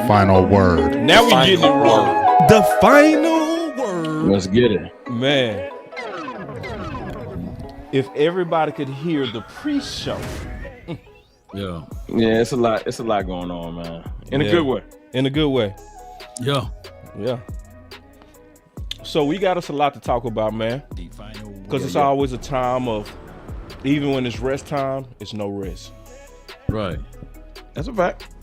final word. Now we getting it wrong. The final word. Let's get it. Man. If everybody could hear the pre-show. Yeah, it's a lot going on, man. In a good way. In a good way. Yeah. So we got us a lot to talk about, man. Because it's always a time of, even when it's rest time, it's no rest. Right. That's a fact.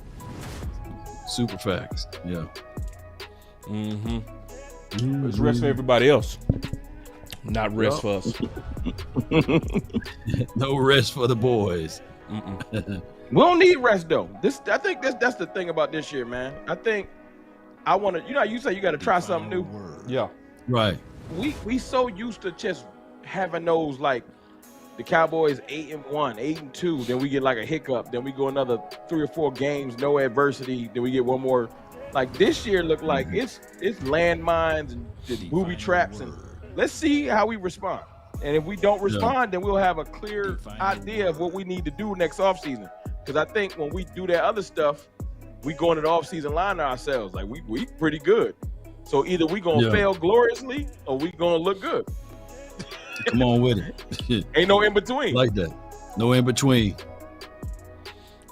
Super facts. Yeah. It's rest for everybody else. Not rest for us. No rest for the boys. We don't need rest though. I think that's the thing about this year, man. I think I want to. You say you got to try something new. Yeah. Right. We so used to just having those, like the Cowboys 8-1, 8-2. Then we get like a hiccup. Then we go another 3 or 4 games, no adversity. Then we get one more. Like this year, look like it's landmines and just booby traps, and let's see how we respond. And if we don't respond, then we'll have a clear idea of what we need to do next offseason. Because I think when we do that other stuff, we go into the offseason line ourselves. Like, we pretty good. So either we going to fail gloriously or we going to look good. Come on with it. Ain't no in between. Like that. No in between.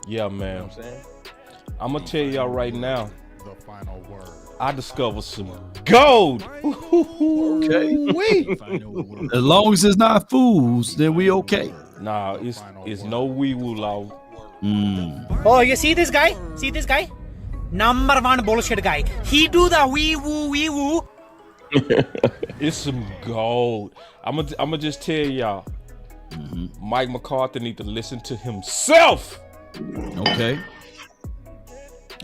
Yeah, man. You know what I'm saying? I'm going to tell y'all right now. The final word. I discovered some gold. Okay. As long as it's not fools, then we okay. Nah, it's no wee woo law. Oh, you see this guy? See this guy? Number 1 bullshit guy. He do the wee woo. It's some gold. I'm gonna just tell y'all. Mike McCarthy need to listen to himself. Okay.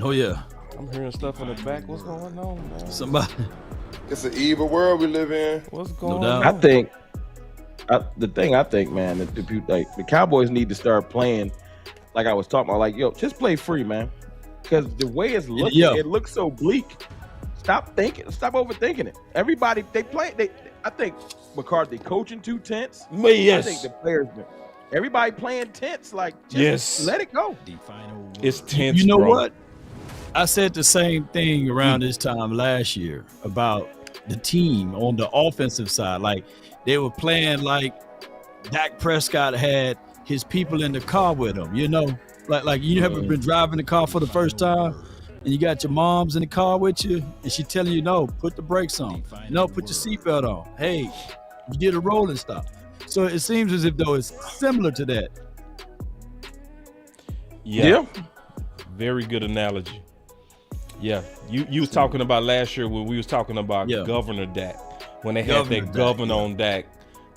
Oh yeah. I'm hearing stuff in the back. What's going on, man? Somebody. It's an evil world we live in. What's going I on? think, man, the Cowboys need to start playing like I was talking about. Like, just play free, man. Because the way it's looking, it looks so bleak. Stop overthinking it. Everybody, I think McCarthy coaching too tense. Yes. I think the players, everybody playing tense. Like, just let it go. It's tense. You know bro. what? I said the same thing around this time last year about the team on the offensive side. Like, they were playing like Dak Prescott had his people in the car with him, like you ever been driving the car for the first time and you got your mom's in the car with you and she telling you, no, put the brakes on, no, put your seatbelt on, hey, you did a rolling stop. So it seems as if though it's similar to that. Yeah. Very good analogy. Yeah, you was talking about last year when we was talking about Governor Dak, when they had that governor on Dak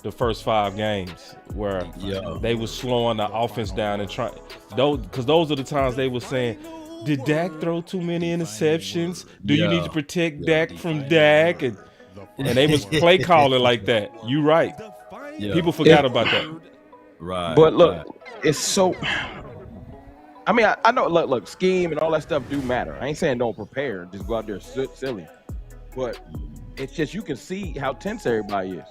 the first 5 games where they was slowing the offense down and trying, because those are the times they were saying, did Dak throw too many interceptions? Do you need to protect Dak from Dak? And they was play calling like that. You right. People forgot about that. Right. But look, it's so. I mean, I know. Look, scheme and all that stuff do matter. I ain't saying don't prepare, just go out there silly. But it's just you can see how tense everybody is.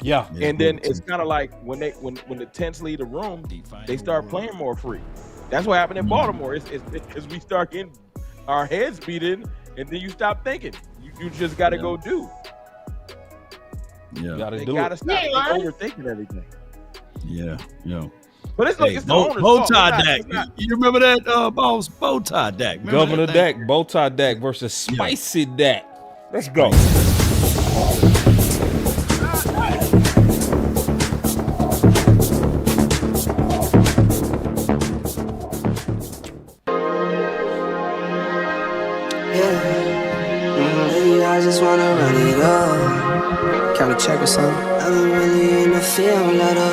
Yeah. And then it's kind of like when the tense leave the room, they start playing more free. That's what happened in Baltimore. It's because we start getting our heads beat in, and then you stop thinking. You just got to go do. Yeah. They gotta stop overthinking everything. Yeah. But it's like it's the owner's bow fault. tie Dak. You remember that boss? Bow tie Dak. Remember Governor Dak, bow tie Dak versus spicy Dak. Let's go. I just wanna run it up. Count a check or something. I've been really in the field, let up,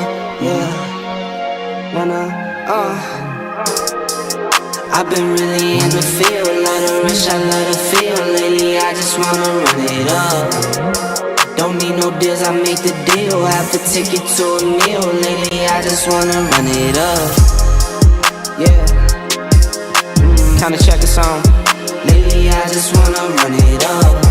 I've been really in the field, let her rich, I let her feel. Lately, I just wanna run it up. Don't need no deals, I make the deal. Have to take it to a meal. Lately, I just wanna run it up. Count a check or something. Lately, I just wanna run it up.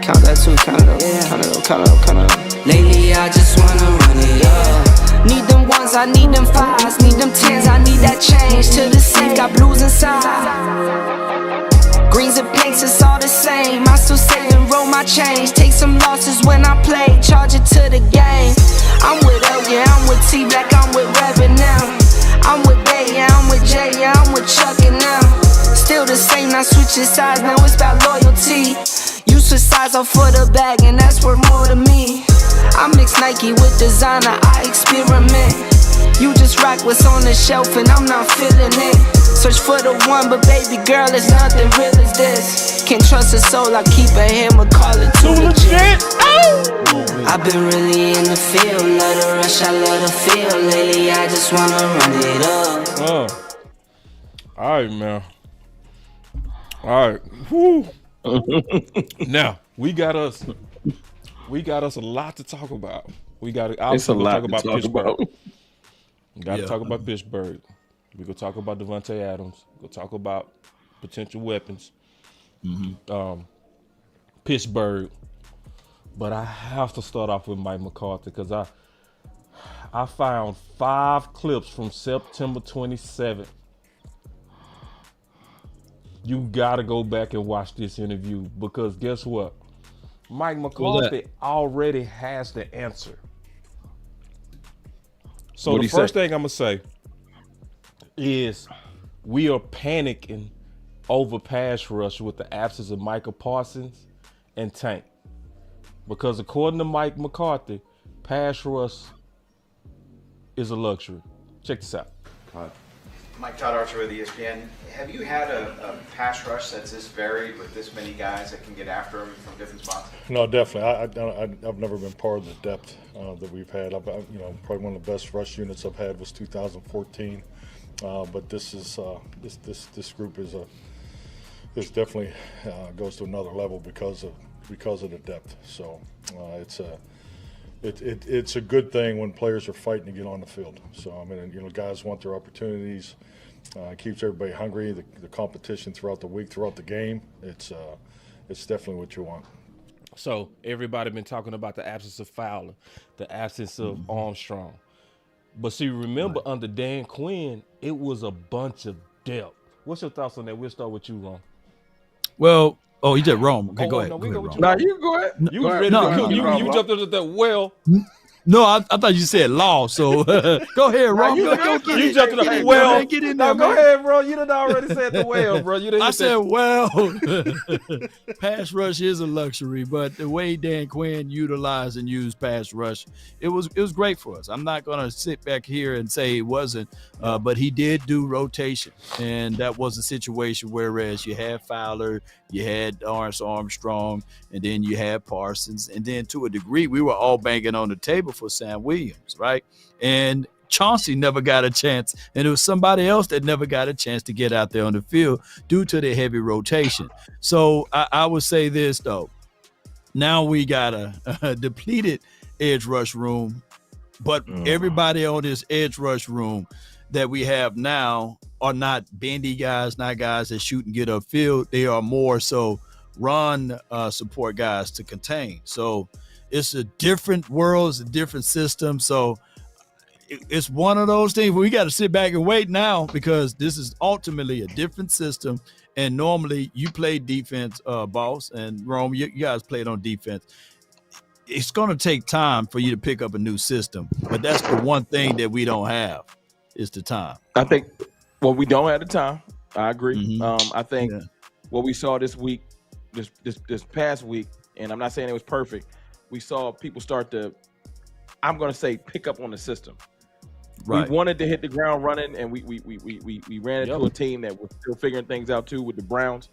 Count that too, count it up, count it up. Lately, I just wanna run it up. Need them ones, I need them fives, need them tens, I need that change. To the safe, got blues inside. Greens and pinks, it's all the same. I still save and roll my change. Take some losses when I play, charge it to the game. I'm with L, yeah, I'm with T Black, I'm with Reverend now. I'm with Bay, yeah, I'm with Jay, yeah, I'm with Chuck and now. Still the same, not switching sides, now it's about loyalty. You switch sides off for the bag, and that's worth more to me. I mix Nike with designer, I experiment. You just rock what's on the shelf, and I'm not feeling it. Search for the one, but baby girl, it's nothing real as this. Can't trust a soul, I keep a hammer, call it too legit. I've been really in the field, love the rush, I love the feel. Lately, I just wanna run it up. All right, man. All right. Woo. Now we got us a lot to talk about. We got to obviously talk about Pittsburgh. We got to talk about Pittsburgh. We gonna talk about Devontae Adams. We'll talk about potential weapons. Pittsburgh. But I have to start off with Mike McCarthy because I found 5 clips from September 27th. You gotta go back and watch this interview because guess what? Mike McCarthy already has the answer. So the first thing I'm gonna say is we are panicking over pass rush with the absence of Micah Parsons and Tank. Because according to Mike McCarthy, pass rush is a luxury. Check this out. Mike Todd Archer with ESPN. Have you had a pass rush that's this varied with this many guys that can get after him from different spots? No, definitely. I've never been part of the depth that we've had. Probably one of the best rush units I've had was 2014. But this is this group is definitely goes to another level because of the depth. So it's a good thing when players are fighting to get on the field. So I mean, guys want their opportunities. Keeps everybody hungry. The competition throughout the week, throughout the game. It's definitely what you want. So everybody been talking about the absence of Fowler, the absence of Armstrong. But see, remember under Dan Quinn, it was a bunch of depth. What's your thoughts on that? We'll start with you, Ron. Well, you did Rome. Okay, go ahead. No, you go ahead. You was ready to cook. You jumped into that well. No, I thought you said law. So go ahead, Rome. You jumped into the well. Get in there, go ahead, bro. You done already said the well, bro. I said, well, pass rush is a luxury, but the way Dan Quinn utilized and used pass rush, it was great for us. I'm not going to sit back here and say it wasn't, but he did do rotation, and that was a situation whereas you had Fowler, you had Armstrong, and then you had Parsons, and then to a degree we were all banging on the table for Sam Williams, right? And Chauncey never got a chance, and it was somebody else that never got a chance to get out there on the field due to the heavy rotation. So I would say this though, now we got a depleted edge rush room, but everybody on this edge rush room that we have now are not bendy guys, not guys that shoot and get upfield. They are more so run support guys to contain. So it's a different world, it's a different system. So it's one of those things where we got to sit back and wait now because this is ultimately a different system. And normally you play defense, boss, and Rome, you guys played on defense. It's going to take time for you to pick up a new system, but that's the one thing that we don't have is the time. I think, well, we don't have the time. I agree. I think what we saw this week, this past week, and I'm not saying it was perfect, we saw people start to, I'm going to say, pick up on the system. Right. We wanted to hit the ground running, and we ran into a team that was still figuring things out too with the Browns.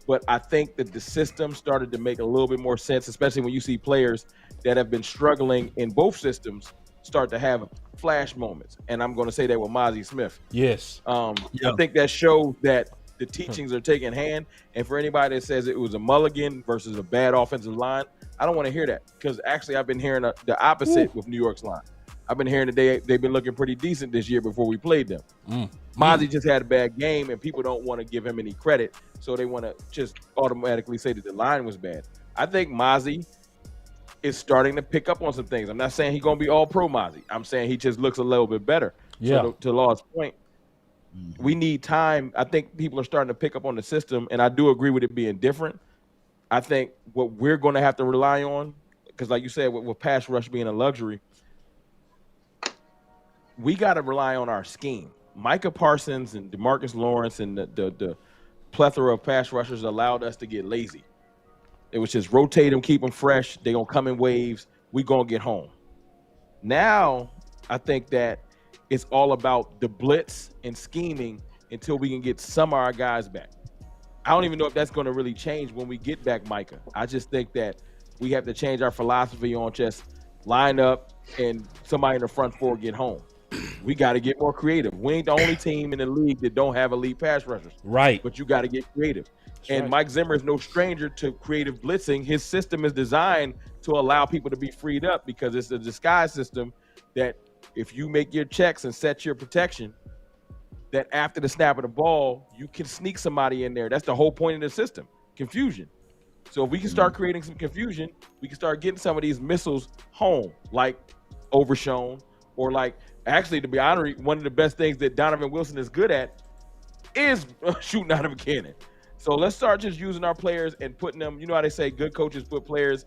But I think that the system started to make a little bit more sense, especially when you see players that have been struggling in both systems start to have flash moments. And I'm going to say that with Mozzie Smith. Yes. I think that shows that the teachings are taking hand. And for anybody that says it was a mulligan versus a bad offensive line, I don't want to hear that because actually I've been hearing the opposite with New York's line. I've been hearing that they've been looking pretty decent this year before we played them. Mozzie just had a bad game, and people don't want to give him any credit, so they want to just automatically say that the line was bad. I think Mozzie is starting to pick up on some things. I'm not saying he's gonna be all pro Mozzie. I'm saying he just looks a little bit better. Yeah. So to Law's point, we need time. I think people are starting to pick up on the system, and I do agree with it being different. I think what we're going to have to rely on, because like you said, with pass rush being a luxury, we got to rely on our scheme. Micah Parsons and DeMarcus Lawrence and the plethora of pass rushers allowed us to get lazy. It was just rotate them, keep them fresh. They're going to come in waves. We're going to get home. Now, I think that it's all about the blitz and scheming until we can get some of our guys back. I don't even know if that's going to really change when we get back Micah. I just think that we have to change our philosophy on just line up and somebody in the front four get home. We got to get more creative. We ain't the only team in the league that don't have elite pass rushers. Right. But you got to get creative. And Mike Zimmer is no stranger to creative blitzing. His system is designed to allow people to be freed up because it's a disguise system that if you make your checks and set your protection, that after the snap of the ball, you can sneak somebody in there. That's the whole point of the system, confusion. So if we can start creating some confusion, we can start getting some of these missiles home, like Overshown, or like, actually, to be honest, one of the best things that Donovan Wilson is good at is shooting out of a cannon. So let's start just using our players and putting them, you know how they say good coaches put players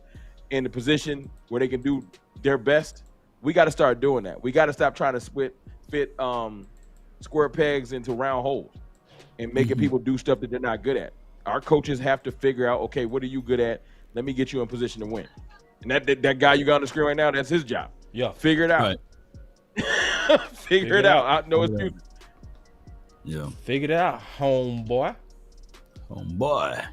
in the position where they can do their best? We got to start doing that. We got to stop trying to fit square pegs into round holes and making people do stuff that they're not good at. Our coaches have to figure out, okay, what are you good at? Let me get you in position to win. And that guy you got on the screen right now, that's his job. Yeah. Figure it out. Right. Figure it out. I know it's you. Yeah. Figure it out, homeboy. Homeboy.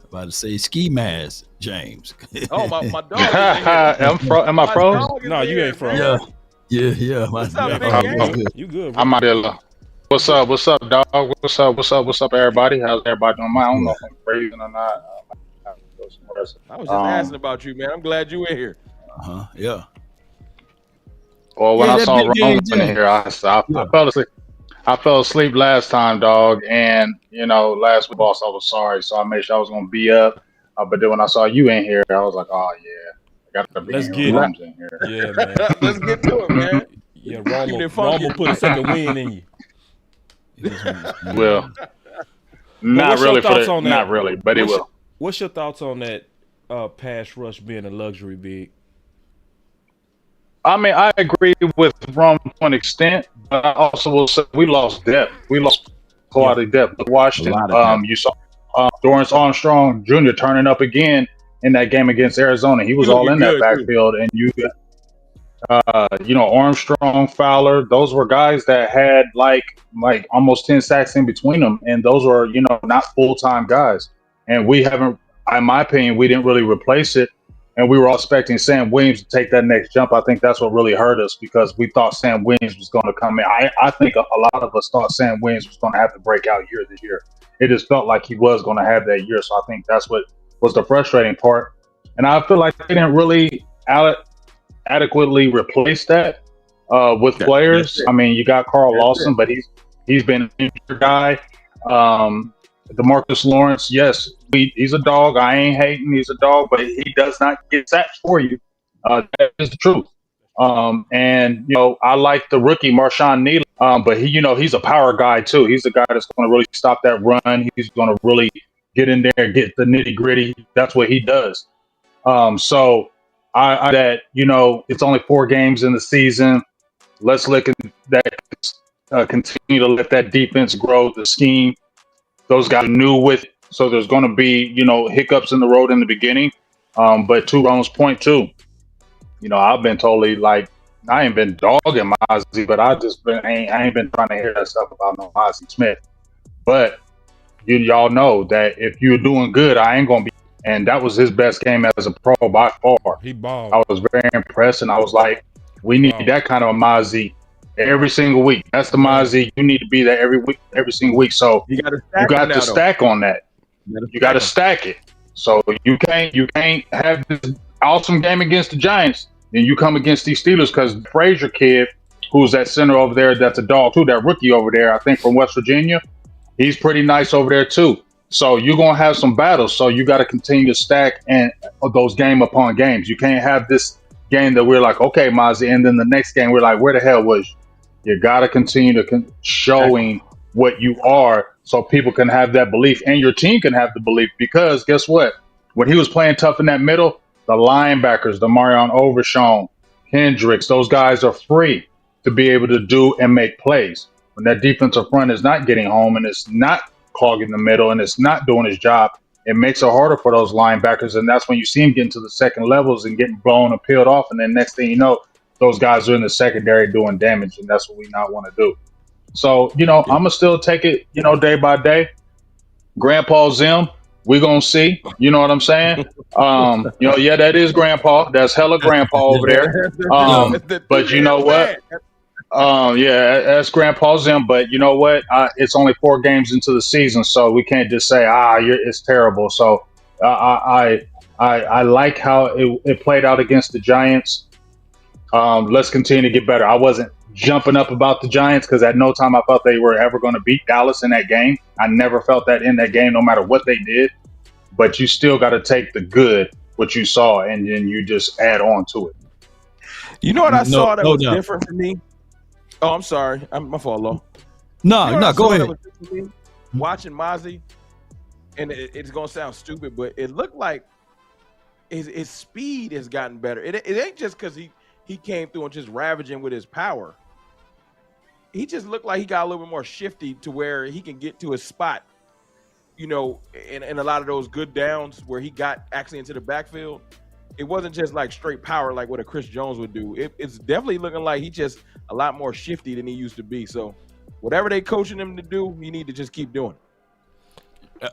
About to say ski mask, James. Oh, my dog. Am I froze? No, you ain't froze. Yeah. What's up, big gang? You good, bro. I'm out there. What's up, dog? What's up, everybody? How's everybody doing? I don't know if I'm breathing or not. I was just asking about you, man. I'm glad you were here. Yeah. Well, when I saw Rome in here, I fell asleep. I fell asleep last time, dog, and last week, boss, I was sorry, so I made sure I was gonna be up. But then when I saw you in here, I was like, oh yeah, I got to be Let's in get Rome's in here. Yeah, man. Let's get to it, man. Yeah, Rome will put a second win in you. Well, not really, but it will. What's your thoughts on that pass rush being a luxury, Big? I mean, I agree with Rome to an extent, but I also will say we lost depth. We lost quality depth. Washington, you saw Dorrance Armstrong Jr. turning up again in that game against Arizona. He was all in that backfield, and you Armstrong, Fowler, those were guys that had like almost 10 sacks in between them, and those were not full-time guys. And we haven't, in my opinion, we didn't really replace it. And we were all expecting Sam Williams to take that next jump. I think that's what really hurt us because we thought Sam Williams was going to come in. I think a lot of us thought Sam Williams was going to have the breakout year this year. It just felt like he was going to have that year. So I think that's what was the frustrating part. And I feel like they didn't really adequately replace that with players. I mean, you got Carl Lawson, but he's been an injured guy. DeMarcus Lawrence, yes, he's a dog. I ain't hating. He's a dog, but he does not get sacks for you. That is the truth. And I like the rookie Marshawn Neal, but he's a power guy too. He's the guy that's going to really stop that run. He's going to really get in there and get the nitty gritty. That's what he does. So it's only 4 games in the season. Let's look at that. Continue to let that defense grow. The scheme. Those guys are new with it, so there's going to be, hiccups in the road in the beginning. But to Rome's point too, I've been totally I ain't been dogging Mozzie, but I ain't been trying to hear that stuff about no Mozzie Smith. But y'all know that if you're doing good, I ain't gonna be. And that was his best game as a pro by far. He balled. I was very impressed, and I was like, we need that kind of a Mozzie every single week. That's the Mozzie. You need to be there every single week. So you got to stack on that. You got to stack it. So you can't have this awesome game against the Giants, and you come against these Steelers because Frazier kid, who's that center over there, that's a dog too. That rookie over there, I think from West Virginia, he's pretty nice over there too. So you're gonna have some battles. So you got to continue to stack and those game upon games. You can't have this game that we're like, okay, Mozzie, and then the next game we're like, where the hell was you? You got to continue to showing what you are, so people can have that belief, and your team can have the belief. Because guess what? When he was playing tough in that middle, the linebackers, the Marion Overshawn, Hendricks, those guys are free to be able to do and make plays. When that defensive front is not getting home and it's not clogging the middle and it's not doing his job, it makes it harder for those linebackers. And that's when you see him getting to the second levels and getting blown and peeled off. And then next thing you know, those guys are in the secondary doing damage. And that's what we not want to do. So, I'm going to still take it, day by day. Grandpa Zim, we're going to see. You know what I'm saying? Yeah, that is Grandpa. That's hella Grandpa over there. But you know what? Yeah, that's Grandpa Zim. But you know what? It's only 4 games into the season, so we can't just say, it's terrible. So I like how it played out against the Giants. Let's continue to get better. I wasn't jumping up about the Giants because at no time I felt they were ever going to beat Dallas in that game. I never felt that in that game, no matter what they did. But you still got to take the good, what you saw, and then you just add on to it. You know what I saw that was different for me? Oh, I'm sorry. My fault, Lo. No, go ahead. Watching Mozzie, and it's going to sound stupid, but it looked like his speed has gotten better. It ain't just because he came through and just ravaging with his power. He just looked like he got a little bit more shifty to where he can get to his spot, in a lot of those good downs where he got actually into the backfield. It wasn't just like straight power like what a Chris Jones would do. It's definitely looking like he's just a lot more shifty than he used to be. So whatever they coaching him to do, he need to just keep doing.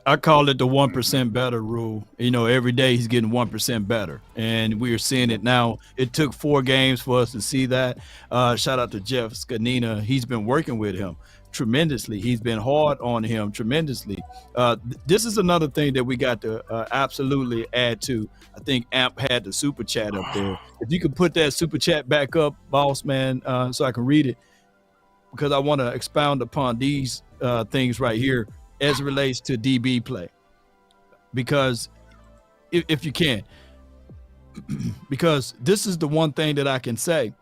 I call it the 1% better rule. Every day he's getting 1% better, and we are seeing it now. It took 4 games for us to see that. Shout out to Jeff Scanina. He's been working with him tremendously. He's been hard on him tremendously. This is another thing that we got to absolutely add to. I think Amp had the super chat up there. If you could put that super chat back up, boss man, so I can read it, because I want to expound upon these things right here as it relates to DB play, because if you can, because this is the one thing that I can say.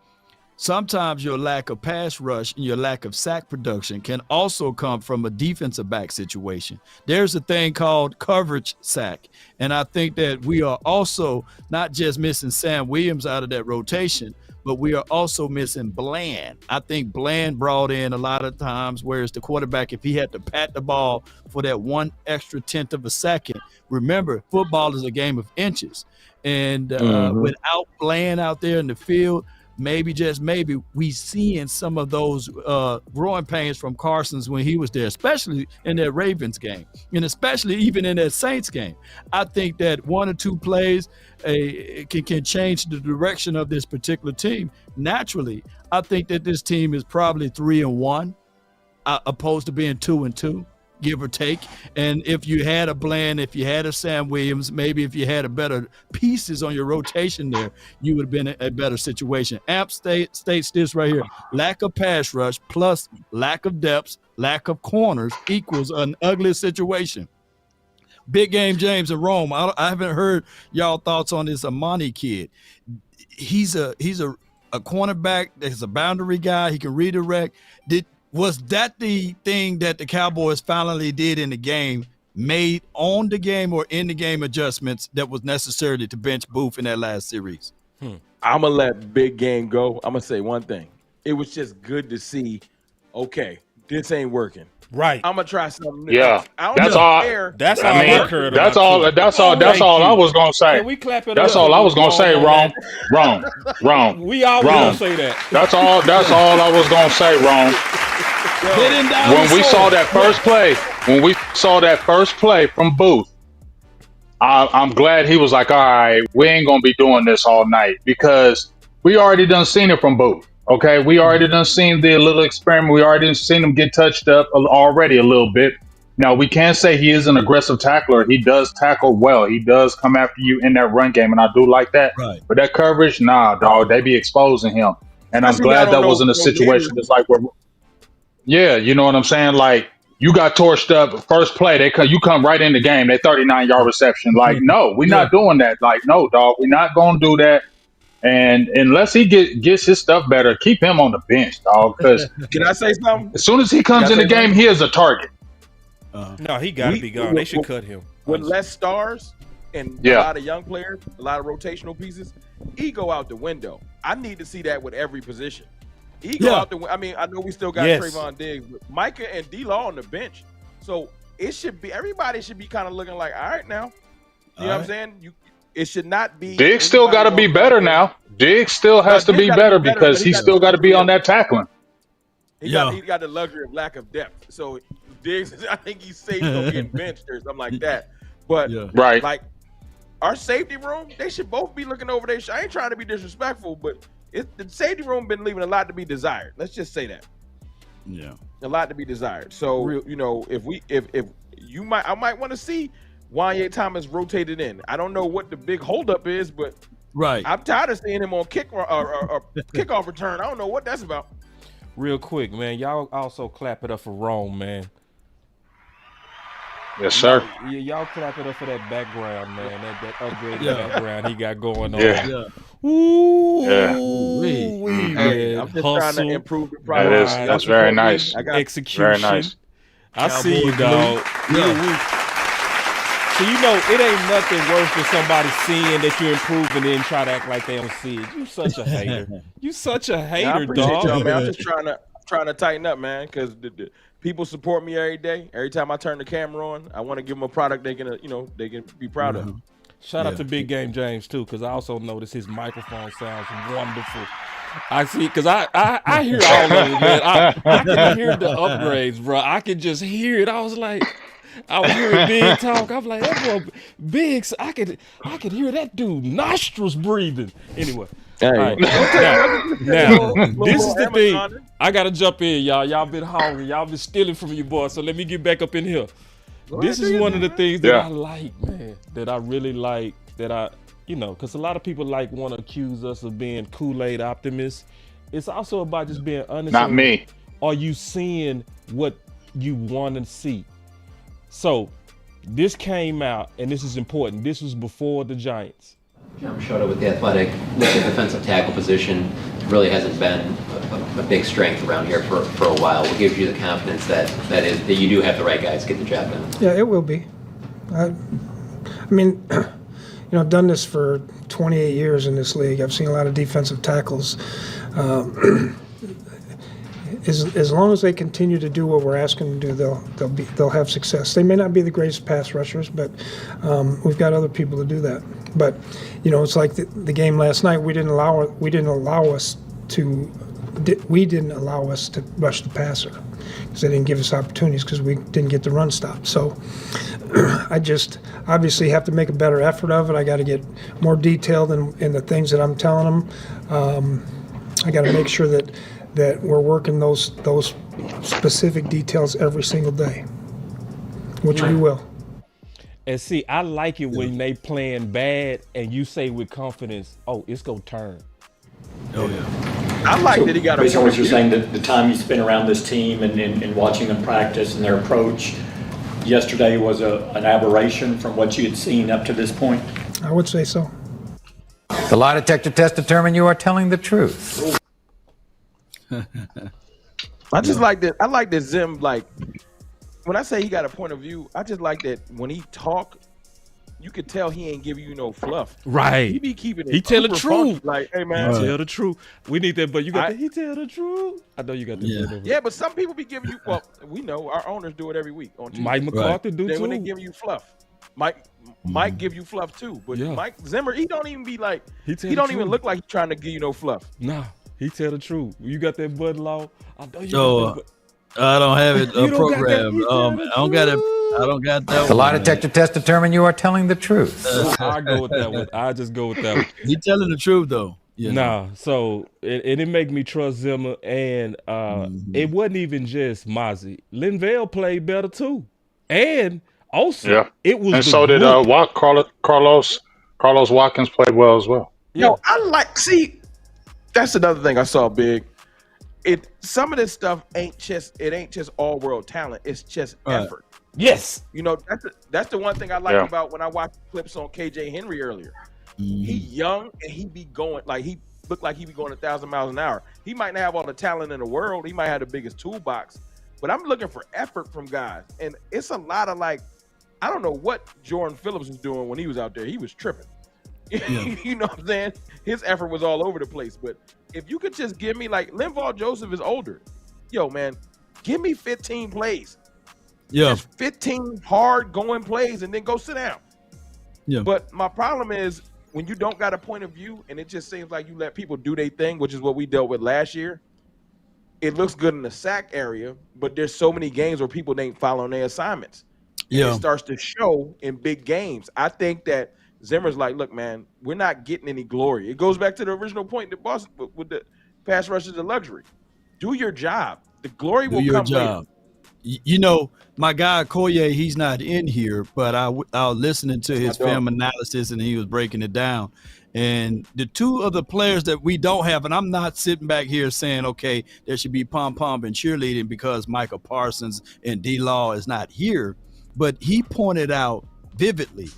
Sometimes your lack of pass rush and your lack of sack production can also come from a defensive back situation. There's a thing called coverage sack. And I think that we are also not just missing Sam Williams out of that rotation, but we are also missing Bland. I think Bland brought in a lot of times, whereas the quarterback, if he had to pat the ball for that 1 extra tenth of a second, remember, football is a game of inches. And without Bland out there in the field, maybe, just maybe, we seeing some of those growing pains from Carson's when he was there, especially in that Ravens game, and especially even in that Saints game. I think that 1 or 2 plays can change the direction of this particular team. Naturally, I think that this team is probably 3-1, opposed to being 2-2. Give or take. And if you had a Bland, if you had a Sam Williams, maybe if you had a better pieces on your rotation there, you would have been a better situation. Amp states this right here: lack of pass rush plus lack of depth, lack of corners equals an ugly situation. Big Game James in Rome. I haven't heard y'all thoughts on this Amari kid. He's a cornerback that's a boundary guy. He can redirect. Was that the thing that the Cowboys finally did in the game, made on the game or in the game adjustments that was necessary to bench Booth in that last series? I'm going to let Big Game go. I'm going to say one thing. It was just good to see, okay, this ain't working. Right. I'm going to try something new. Yeah. That's all I was going to say. Can we clap it That's up? all I was going to say, wrong. We always going to say that. That's all I was going to say, wrong. When we saw that first play from Booth, I'm glad he was like, all right, we ain't going to be doing this all night, because we already done seen it from Booth. Okay, we already done seen the little experiment. We already seen him get touched up already a little bit. Now, we can't say he is an aggressive tackler. He does tackle well. He does come after you in that run game, and I do like that. Right. But that coverage, nah, dog, they be exposing him. And I'm glad that wasn't a situation that's like, yeah, you know what I'm saying? Like, You got torched up first play. You come right in the game. They 39-yard reception. Like, no, we're not doing that. Like, no, dog, we're not gonna do that. And unless he gets his stuff better, keep him on the bench, dog. Because can I say something? as soon as he comes in the game, he is a target. No, he got to be gone. They should cut him. With less stars and a lot of young players, a lot of rotational pieces, ego out the window. I need to see that with every position. Ego out the window. I mean, I know we still got Trayvon Diggs, but Micah and D-Law on the bench. So it should be everybody should be kind of looking like, all right now. You know what I'm saying? It should not be. Diggs still got to be better now. Diggs still has to be better because he still got to be on that tackling. He got the luxury of lack of depth. So Diggs, I think he's safe from getting benched or something like that. But like our safety room, they should both be looking over their. I ain't trying to be disrespectful, but the safety room been leaving a lot to be desired. Let's just say that. Yeah, a lot to be desired. So you know, if you might, I might want to see Wanye Thomas rotated in. I don't know what the big holdup is, but I'm tired of seeing him on kickoff return. I don't know what that's about. Real quick, man, y'all also clap it up for Rome, man. Yes, sir. Yeah, y'all clap it up for that background, man. That upgraded background he got going on. Yeah. Ooh, Hey, I'm just trying to improve the product. That's very nice. Execution. Very nice. I see you, dog. So you know, it ain't nothing worse than somebody seeing that you're improving and then try to act like they don't see it. You such a hater. You such a hater, I appreciate dog. y'all, man. I'm just trying to tighten up, man, because the people support me every day. Every time I turn the camera on, I want to give them a product they can be proud of. Shout out to Big Game James too, because I also noticed his microphone sounds wonderful. I see, because I hear all of it, man. I can hear the upgrades, bro. I can just hear it. I was hearing Big talk. I'm like, that boy Biggs. I could hear that dude nostrils breathing. Anyway. Hey. Now, this is the thing. I gotta jump in, y'all. Y'all been hungry. Y'all been stealing from you, boys. So let me get back up in here. This is one of the things that I like, man. That I really like. Because a lot of people want to accuse us of being Kool-Aid optimists. It's also about just being honest. Not me. Are you seeing what you want to see? So this came out, and this is important. This was before the Giants. John Machado with the Athletic. Look at defensive tackle position. Really hasn't been a big strength around here for a while. What gives you the confidence that you do have the right guys to get the job done? Yeah, it will be. I mean, I've done this for 28 years in this league. I've seen a lot of defensive tackles. As long as they continue to do what we're asking them to do, they'll have success. They may not be the greatest pass rushers, but we've got other people to do that. But it's like the game last night. We didn't allow us to rush the passer because they didn't give us opportunities because we didn't get the run stop. So I just obviously have to make a better effort of it. I got to get more detailed in the things that I'm telling them. I got to make sure that we're working those specific details every single day, which we will. And see, I like it when they playing bad and you say with confidence, "Oh, it's gonna turn." Oh yeah. I like that he got a. Based on what you're saying, the time you spent around this team and watching them practice and their approach yesterday was an aberration from what you had seen up to this point. I would say so. The lie detector test determined you are telling the truth. I just like that. I like that Zim, when I say he got a point of view, I just like that when he talk, you could tell he ain't giving you no fluff. Right. He be keeping it. He tell the truth. Like, hey man, tell the truth. We need that, but you got he tell the truth. I know you got that. Yeah, but some people be giving you. Well, we know our owners do it every week on Tuesday. Mike McCarthy do too. When they give you fluff, Mike give you fluff too. But Mike Zimmer, he don't even be like. He don't even look like he's trying to give you no fluff. Nah, he tell the truth. You got that Bud Law. I know you got that. I don't have it programmed. I don't got it. I don't got that. The lie detector test determined you are telling the truth. I go with that one. I just go with that one. He telling the truth though. Nah, so it make me trust Zimmer, and it wasn't even just Mozzie. Linville played better too, and also it was. And so did Carlos Watkins played well as well. Yo, see, that's another thing I saw big. some of this stuff ain't just all world talent. It's just effort. Yes. You know, that's the one thing I like about when I watched clips on KJ Henry earlier. He young and he be going like he looked like he be going 1,000 miles an hour. He might not have all the talent in the world. He might have the biggest toolbox, but I'm looking for effort from guys. And it's a lot of like, I don't know what Jordan Phillips was doing when he was out there. He was tripping. You know what I'm saying? His effort was all over the place. But if you could just give me like Linval Joseph is older. Yo, man, give me 15 plays. Yeah. Just 15 hard going plays and then go sit down. Yeah. But my problem is when you don't got a point of view and it just seems like you let people do their thing, which is what we dealt with last year. It looks good in the sack area, but there's so many games where people ain't following their assignments. And it starts to show in big games. I think that Zimmer's like, look, man, we're not getting any glory. It goes back to the original point that Boston with the pass rush is a luxury. Do your job. The glory will come later. You know, my guy Koye, he's not in here, but I was listening to his film analysis and he was breaking it down. And the two other players that we don't have, and I'm not sitting back here saying, okay, there should be pom-pom and cheerleading because Micah Parsons and D-Law is not here, but he pointed out vividly,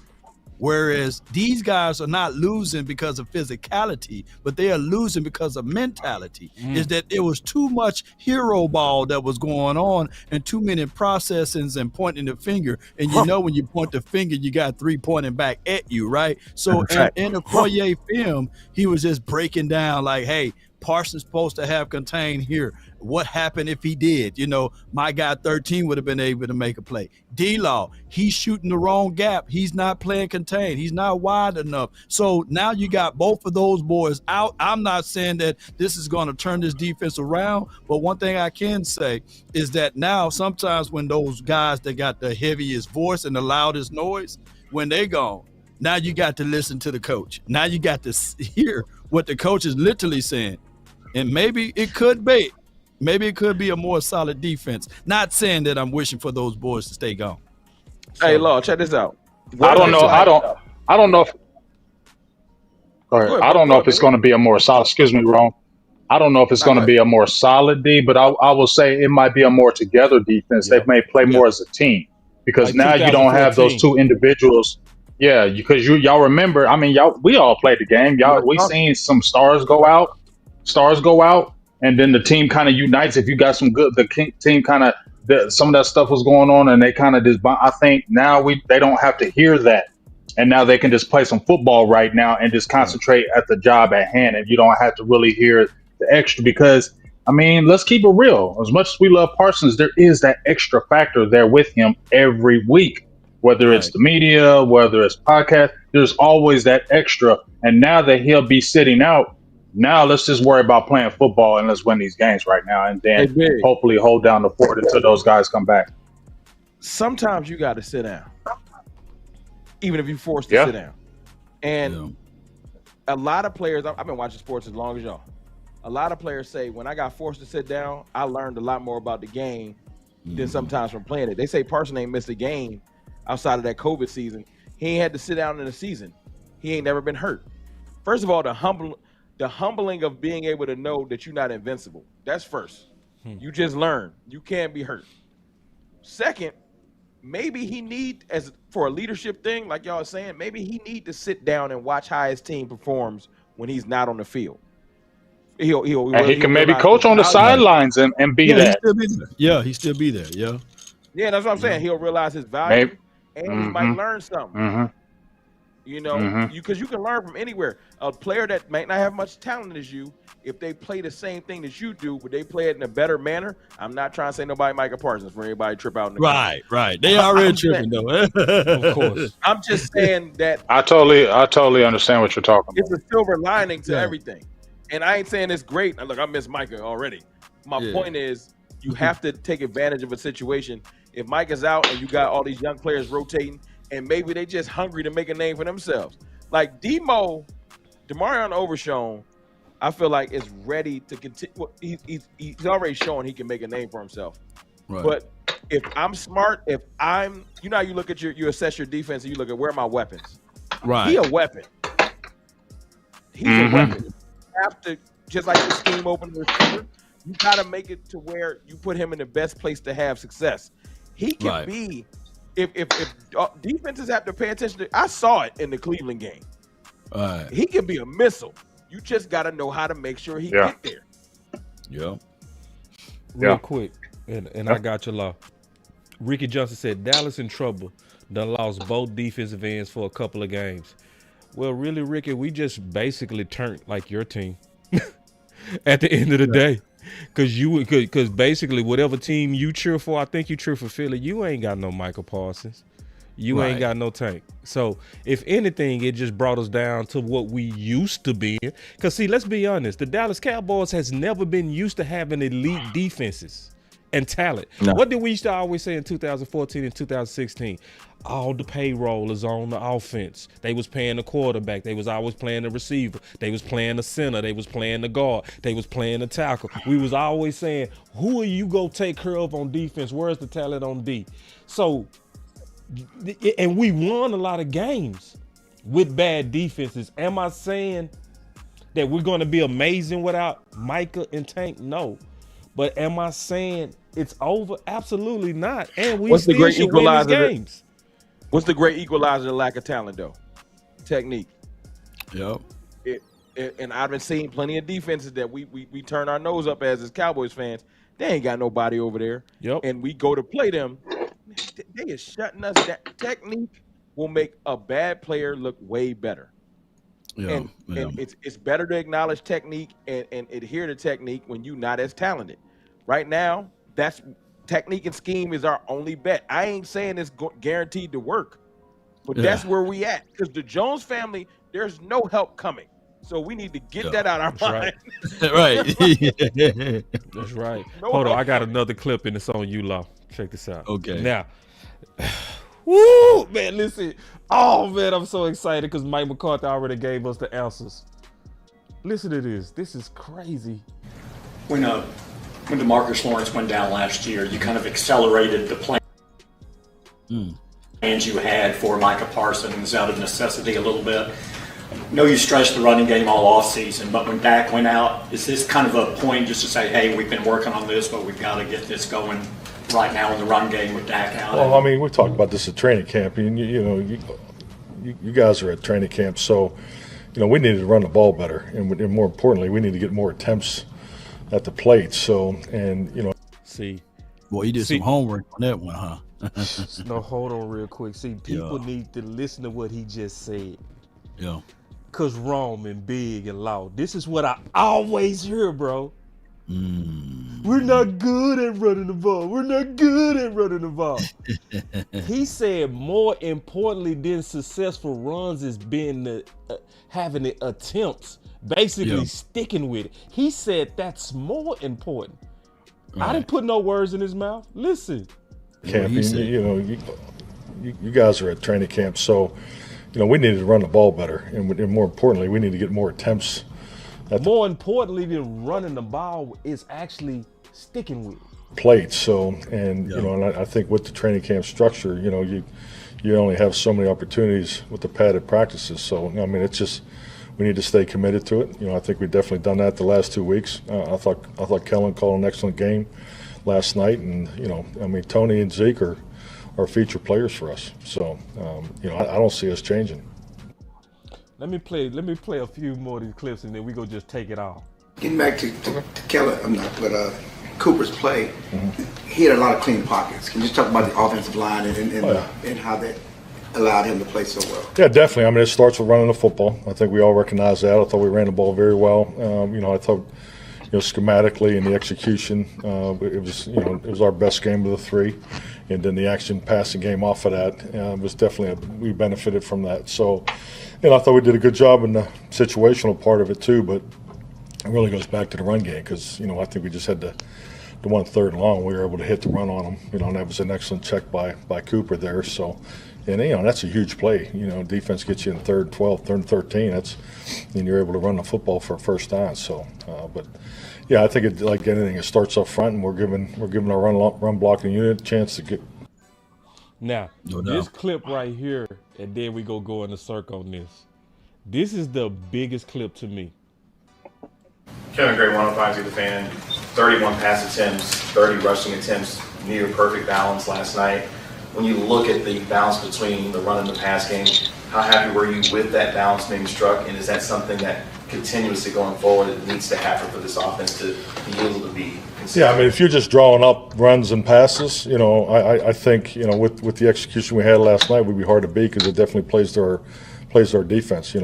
whereas these guys are not losing because of physicality, but they are losing because of mentality, is that there was too much hero ball that was going on and too many processings and pointing the finger. And you know, when you point the finger, you got three pointing back at you, right? So in the Poirier film, he was just breaking down like, hey, Parsons supposed to have contained here. What happened if he did? You know, my guy 13 would have been able to make a play. D-Law, he's shooting the wrong gap. He's not playing contained. He's not wide enough. So now you got both of those boys out. I'm not saying that this is going to turn this defense around, but one thing I can say is that now sometimes when those guys that got the heaviest voice and the loudest noise, when they're gone, now you got to listen to the coach. Now you got to hear what the coach is literally saying. And maybe it could be a more solid defense. Not saying that I'm wishing for those boys to stay gone. Hey, Law, check this out. I don't know. I don't know if. Go ahead. I don't know if it's going to be a more solid. Excuse me, Ron. I don't know if it's going to be a more solid D, but I will say it might be a more together defense. They may play more as a team because like now you don't have those two individuals. Yeah, because y'all remember. I mean, we all played the game. We seen some stars go out. And then the team kind of unites. If you got some good, the team kind of some of that stuff was going on, and they kind of just. I think now they don't have to hear that, and now they can just play some football right now and just concentrate at the job at hand, and you don't have to really hear the extra. Because I mean, let's keep it real. As much as we love Parsons, there is that extra factor there with him every week. Whether it's the media, whether it's podcast, there's always that extra. And now that he'll be sitting out. Now let's just worry about playing football and let's win these games right now, and then hopefully hold down the fort until those guys come back. Sometimes you got to sit down, even if you're forced to sit down. And a lot of players, I've been watching sports as long as y'all. A lot of players say, when I got forced to sit down, I learned a lot more about the game than sometimes from playing it. They say Parson ain't missed a game outside of that COVID season. He ain't had to sit down in the season. He ain't never been hurt. First of all, the humbling of being able to know that you're not invincible. That's first. You just learn. You can't be hurt. Second, maybe he need, as for a leadership thing, like y'all are saying, maybe he need to sit down and watch how his team performs when he's not on the field. He can maybe coach on the sidelines and be that. He still be there. Yeah, that's what I'm saying. He'll realize his value, and he might learn something. You know, because you can learn from anywhere. A player that might not have much talent as you, if they play the same thing that you do, but they play it in a better manner. I'm not trying to say nobody Micah Parsons for anybody trip out in the right. They already tripping though. Of course. I'm just saying that I totally understand what you're talking about. It's a silver lining to everything. And I ain't saying it's great. Look, I miss Micah already. My point is you have to take advantage of a situation. If Micah's out and you got all these young players rotating, and maybe they just hungry to make a name for themselves. Like Demarion Overshown, I feel like is ready to continue. Well, he's already shown he can make a name for himself. Right. But if I'm smart, you know how you look at you assess your defense and you look at where are my weapons. Right. He a weapon. He's a weapon. You have to, just like the scheme open receiver, You got to make it to where you put him in the best place to have success. He can be, if defenses have to pay attention to, I saw it in the Cleveland game. He can be a missile. You just got to know how to make sure he get there. Yeah. Real quick, and I got your law. Ricky Johnson said Dallas in trouble. Done lost both defensive ends for a couple of games. Well, really, Ricky, we just basically turned like your team at the end of the day. Because basically whatever team you cheer for, I think you cheer for Philly, you ain't got no Michael Parsons. You ain't got no Tank. So if anything, it just brought us down to what we used to be. Because see, let's be honest, the Dallas Cowboys has never been used to having elite defenses and talent. No. What did we used to always say in 2014 and 2016? All the payroll is on the offense. They was paying the quarterback. They was always playing the receiver. They was playing the center. They was playing the guard. They was playing the tackle. We was always saying, who are you going to take care of on defense? Where's the talent on D? So, and we won a lot of games with bad defenses. Am I saying that we're going to be amazing without Micah and Tank? No. But am I saying it's over? Absolutely not. And we still should win these games. What's the great equalizer? The lack of talent, though. Technique. Yep. And I've been seeing plenty of defenses that we turn our nose up as Cowboys fans. They ain't got nobody over there. Yep. And we go to play them. They is shutting us down. Technique will make a bad player look way better. Yeah, and it's better to acknowledge technique and adhere to technique when you're not as talented. Right now, that's technique and scheme is our only bet. I ain't saying it's guaranteed to work, but that's where we at. Because the Jones family, there's no help coming. So we need to get that out of our mind. Right. That's right. No Hold on, help I got coming. another clip and it's on you, Law. Check this out. Okay. Now, woo, man, listen. Oh, man, I'm so excited because Mike McCarthy already gave us the answers. Listen to this. This is crazy. When DeMarcus Lawrence went down last year, you kind of accelerated the plans you had for Micah Parsons out of necessity a little bit. I know you stretched the running game all offseason, but when Dak went out, is this kind of a point just to say, hey, we've been working on this, but we've got to get this going right now in the run game with Dak out? Well, I mean, we talked about this at training camp. And, you guys are at training camp, so, we needed to run the ball better. And more importantly, we need to get more attempts at the plate. So, See. Boy, you did some homework on that one, huh? No, hold on real quick. See, people need to listen to what he just said. Yeah. Because Rome and Big and Law, this is what I always hear, bro. We're not good at running the ball. We're not good at running the ball. He said more importantly than successful runs is being having the attempts, basically sticking with it. He said that's more important. I didn't put no words in his mouth. Listen. Camping, you guys are at training camp, so we needed to run the ball better, and more importantly, we need to get more attempts. More importantly than running the ball is actually sticking with it. Plate. So, and I think with the training camp structure, you only have so many opportunities with the padded practices. So, I mean, it's just we need to stay committed to it. I think we've definitely done that the last 2 weeks. I thought Kellen called an excellent game last night, and Tony and Zeke are feature players for us. So, I don't see us changing. Let me play a few more of these clips, and then we go just take it off. Getting back to Kellen, Cooper's play, he had a lot of clean pockets. Can you just talk about the offensive line and how that allowed him to play so well? Yeah, definitely. I mean, it starts with running the football. I think we all recognize that. I thought we ran the ball very well. I thought, schematically and the execution, it was our best game of the three. And then the action passing game off of that was definitely we benefited from that. So, I thought we did a good job in the situational part of it too, but it really goes back to the run game because, I think we just had the 1 3rd and long. We were able to hit the run on them, and that was an excellent check by Cooper there. So, and, that's a huge play. Defense gets you in 3rd, 12, 3rd, and 13. And you're able to run the football for a first down. So, but yeah, I think like anything, it starts up front, and we're giving our run blocking unit a chance to get. Now, this clip right here, and then we go in the circle on this. This is the biggest clip to me. Kevin Gray, 105, the fan. 31 pass attempts, 30 rushing attempts, near perfect balance last night. When you look at the balance between the run and the pass game, how happy were you with that balance being struck? And is that something that continuously going forward it needs to happen for this offense to be able to be consistent? Yeah, I mean, if you're just drawing up runs and passes, I think, with the execution we had last night, we'd be hard to beat because it definitely plays to our defense,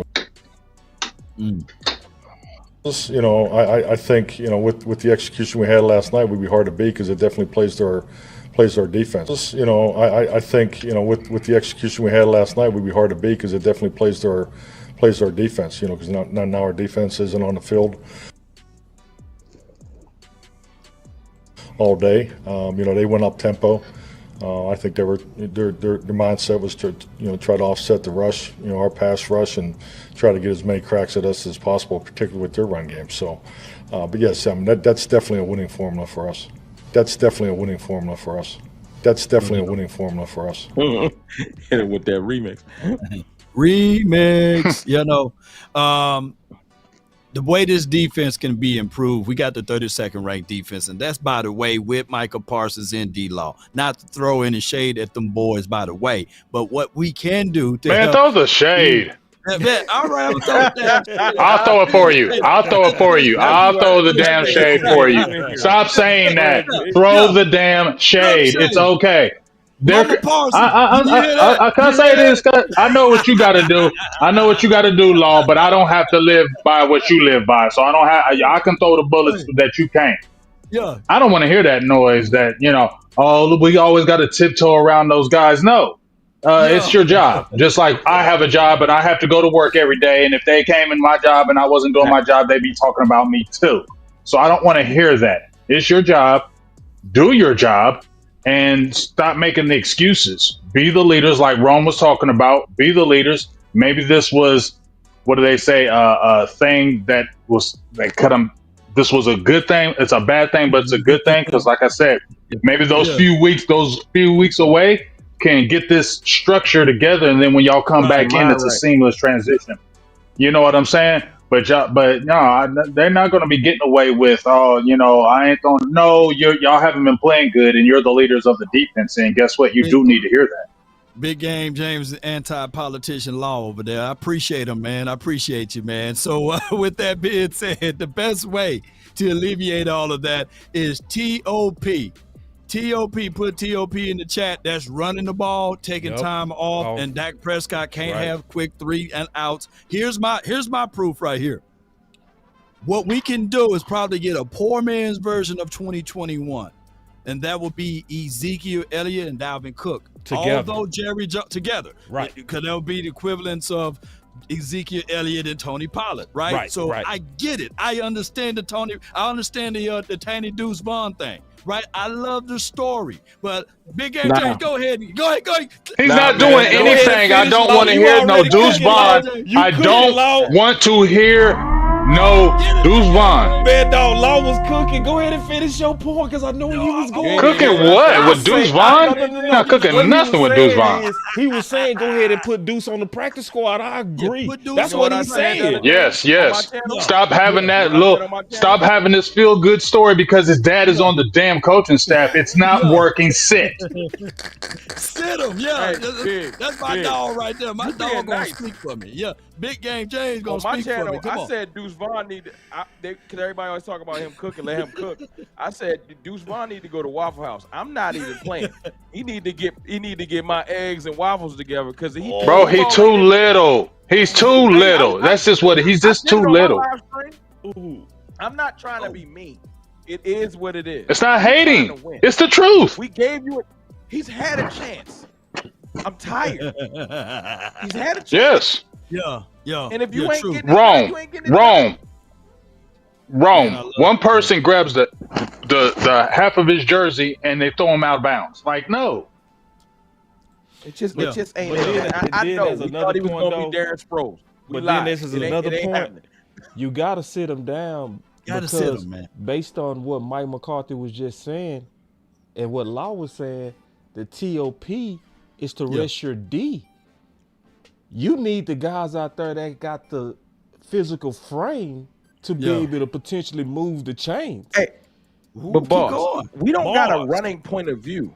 I think, with the execution we had last night, we'd be hard to beat because it definitely plays to our defense. I think, with the execution we had last night, we'd be hard to beat because it definitely plays to our defense, because now our defense isn't on the field all day. They went up tempo. I think their mindset was to try to offset the rush, our pass rush, and try to get as many cracks at us as possible, particularly with their run game. So, but yes, I mean that's definitely a winning formula for us. That's definitely a winning formula for us. That's definitely a winning formula for us. Hit it with that remix. The way this defense can be improved, we got the 32nd ranked defense, and that's, by the way, with Michael Parsons and D-Law. Not to throw any shade at them boys, by the way, but what we can do to Man, throw the shade. All right, I'll throw it for you. I'll throw it for you. I'll throw the damn shade for you. Stop saying that. Throw the damn shade. It's okay. I can't say this. I know what you got to do. I know what you got to do, Law, but I don't have to live by what you live by. So I don't have. I can throw the bullets that you can't. Yeah. I don't want to hear that noise that, we always got to tiptoe around those guys. No. It's your job. Just like I have a job and I have to go to work every day. And if they came in my job and I wasn't doing my job, they'd be talking about me too. So I don't want to hear that. It's your job. Do your job and stop making the excuses. Be the leaders like Rome was talking about. Be the leaders. Maybe this was, what do they say, a thing that was, they cut them. This was a good thing. It's a bad thing, but it's a good thing. Because like I said, maybe those few weeks away can get this structure together, and then when y'all come back in, it's a seamless transition. You know what I'm saying? But no, they're not going to be getting away with, I ain't going. No, y'all haven't been playing good, and you're the leaders of the defense. And guess what? You do need to hear that. Big game, James, anti-politician Law over there. I appreciate him, man. I appreciate you, man. So with that being said, the best way to alleviate all of that is TOP. TOP, put TOP in the chat. That's running the ball, taking time off, and Dak Prescott can't have quick 3 and outs. Here's my proof right here. What we can do is probably get a poor man's version of 2021, and that will be Ezekiel Elliott and Dalvin Cook together. Although Jerry together, right? Because that would be the equivalence of Ezekiel Elliott and Tony Pollard, right? I get it. I understand the Tanny Deuce Vaughn thing. Right, I love the story, but Big Game James, go ahead. He's not doing anything. I don't want to hear no Deuce Vaughn. I don't want to hear no Deuce Vaughn. Man, dog, Law was cooking. Go ahead and finish your point, because I know you was going. Cooking what with Deuce Vaughn? Not cooking nothing with Deuce Vaughn. He was saying, go ahead and put Deuce on the practice squad. I agree. That's what he's saying. Yes. Stop having Stop having this feel good story because his dad is on the damn coaching staff. It's not working. Sit him. Yeah, that's my dog right there. My dog gonna speak for me. Yeah, Big Game James gonna speak for me. Come on. I said Deuce Vaughn because everybody always talk about him cooking, let him cook. I said Deuce Vaughn need to go to Waffle House. I'm not even playing. He need to get my eggs and waffles together because he too little. He's too little. That's just what he's just too little. I'm not trying to be mean. It is what it is. It's not hating. It's the truth. We gave you he's had a chance. I'm tired. He's had a chance. Yes. Yeah. And if you ain't getting wrong. One person grabs the half of his jersey and they throw him out of bounds. Like, no. It just ain't it. I know. We thought he was going to be Darren Sproles. But then this is another point. You got to sit him down. Because based on what Mike McCarthy was just saying and what Law was saying, the TOP is to rest your D. You need the guys out there that got the physical frame to be able to potentially move the chains. Hey, But boss, going. we don't got a Boss. running point of view.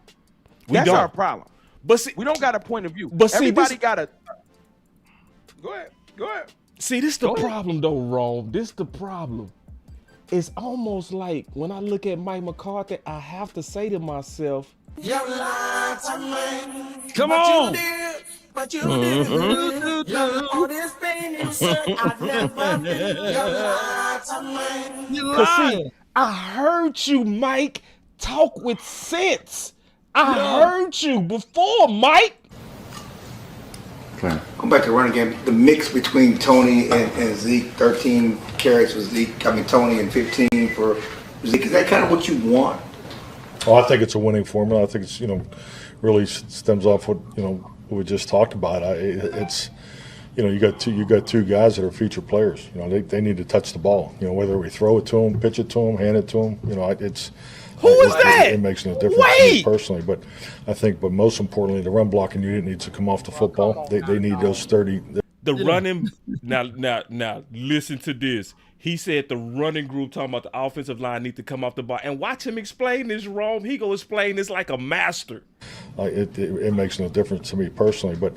We That's don't. our problem. But see, We don't got a point of view. But see, Everybody this- got a. Go ahead. See, this the Go ahead. problem though, Rome. This the problem. It's almost like when I look at Mike McCarthy, I have to say to myself, Come on. But you didn't. You're all this pain inside. I've never been your cause see, I heard you, Mike, talk with sense. I heard you before, Mike. Go back to the running game. The mix between Tony and Zeke, 13 carries for Zeke. Tony and 15 for Zeke. Is that kind of what you want? Well, I think it's a winning formula. I think it's really stems off what what we just talked about. It's you got two guys that are featured players. They need to touch the ball. Whether we throw it to them, pitch it to them, hand it to them. It's. Who is that? It makes no difference to me personally, but most importantly, the run blocking unit needs to come off the football. They need those 30. The running now listen to this. He said the running group talking about the offensive line need to come off the ball. And watch him explain this, Rome. He gonna explain this like a master. It makes no difference to me personally, but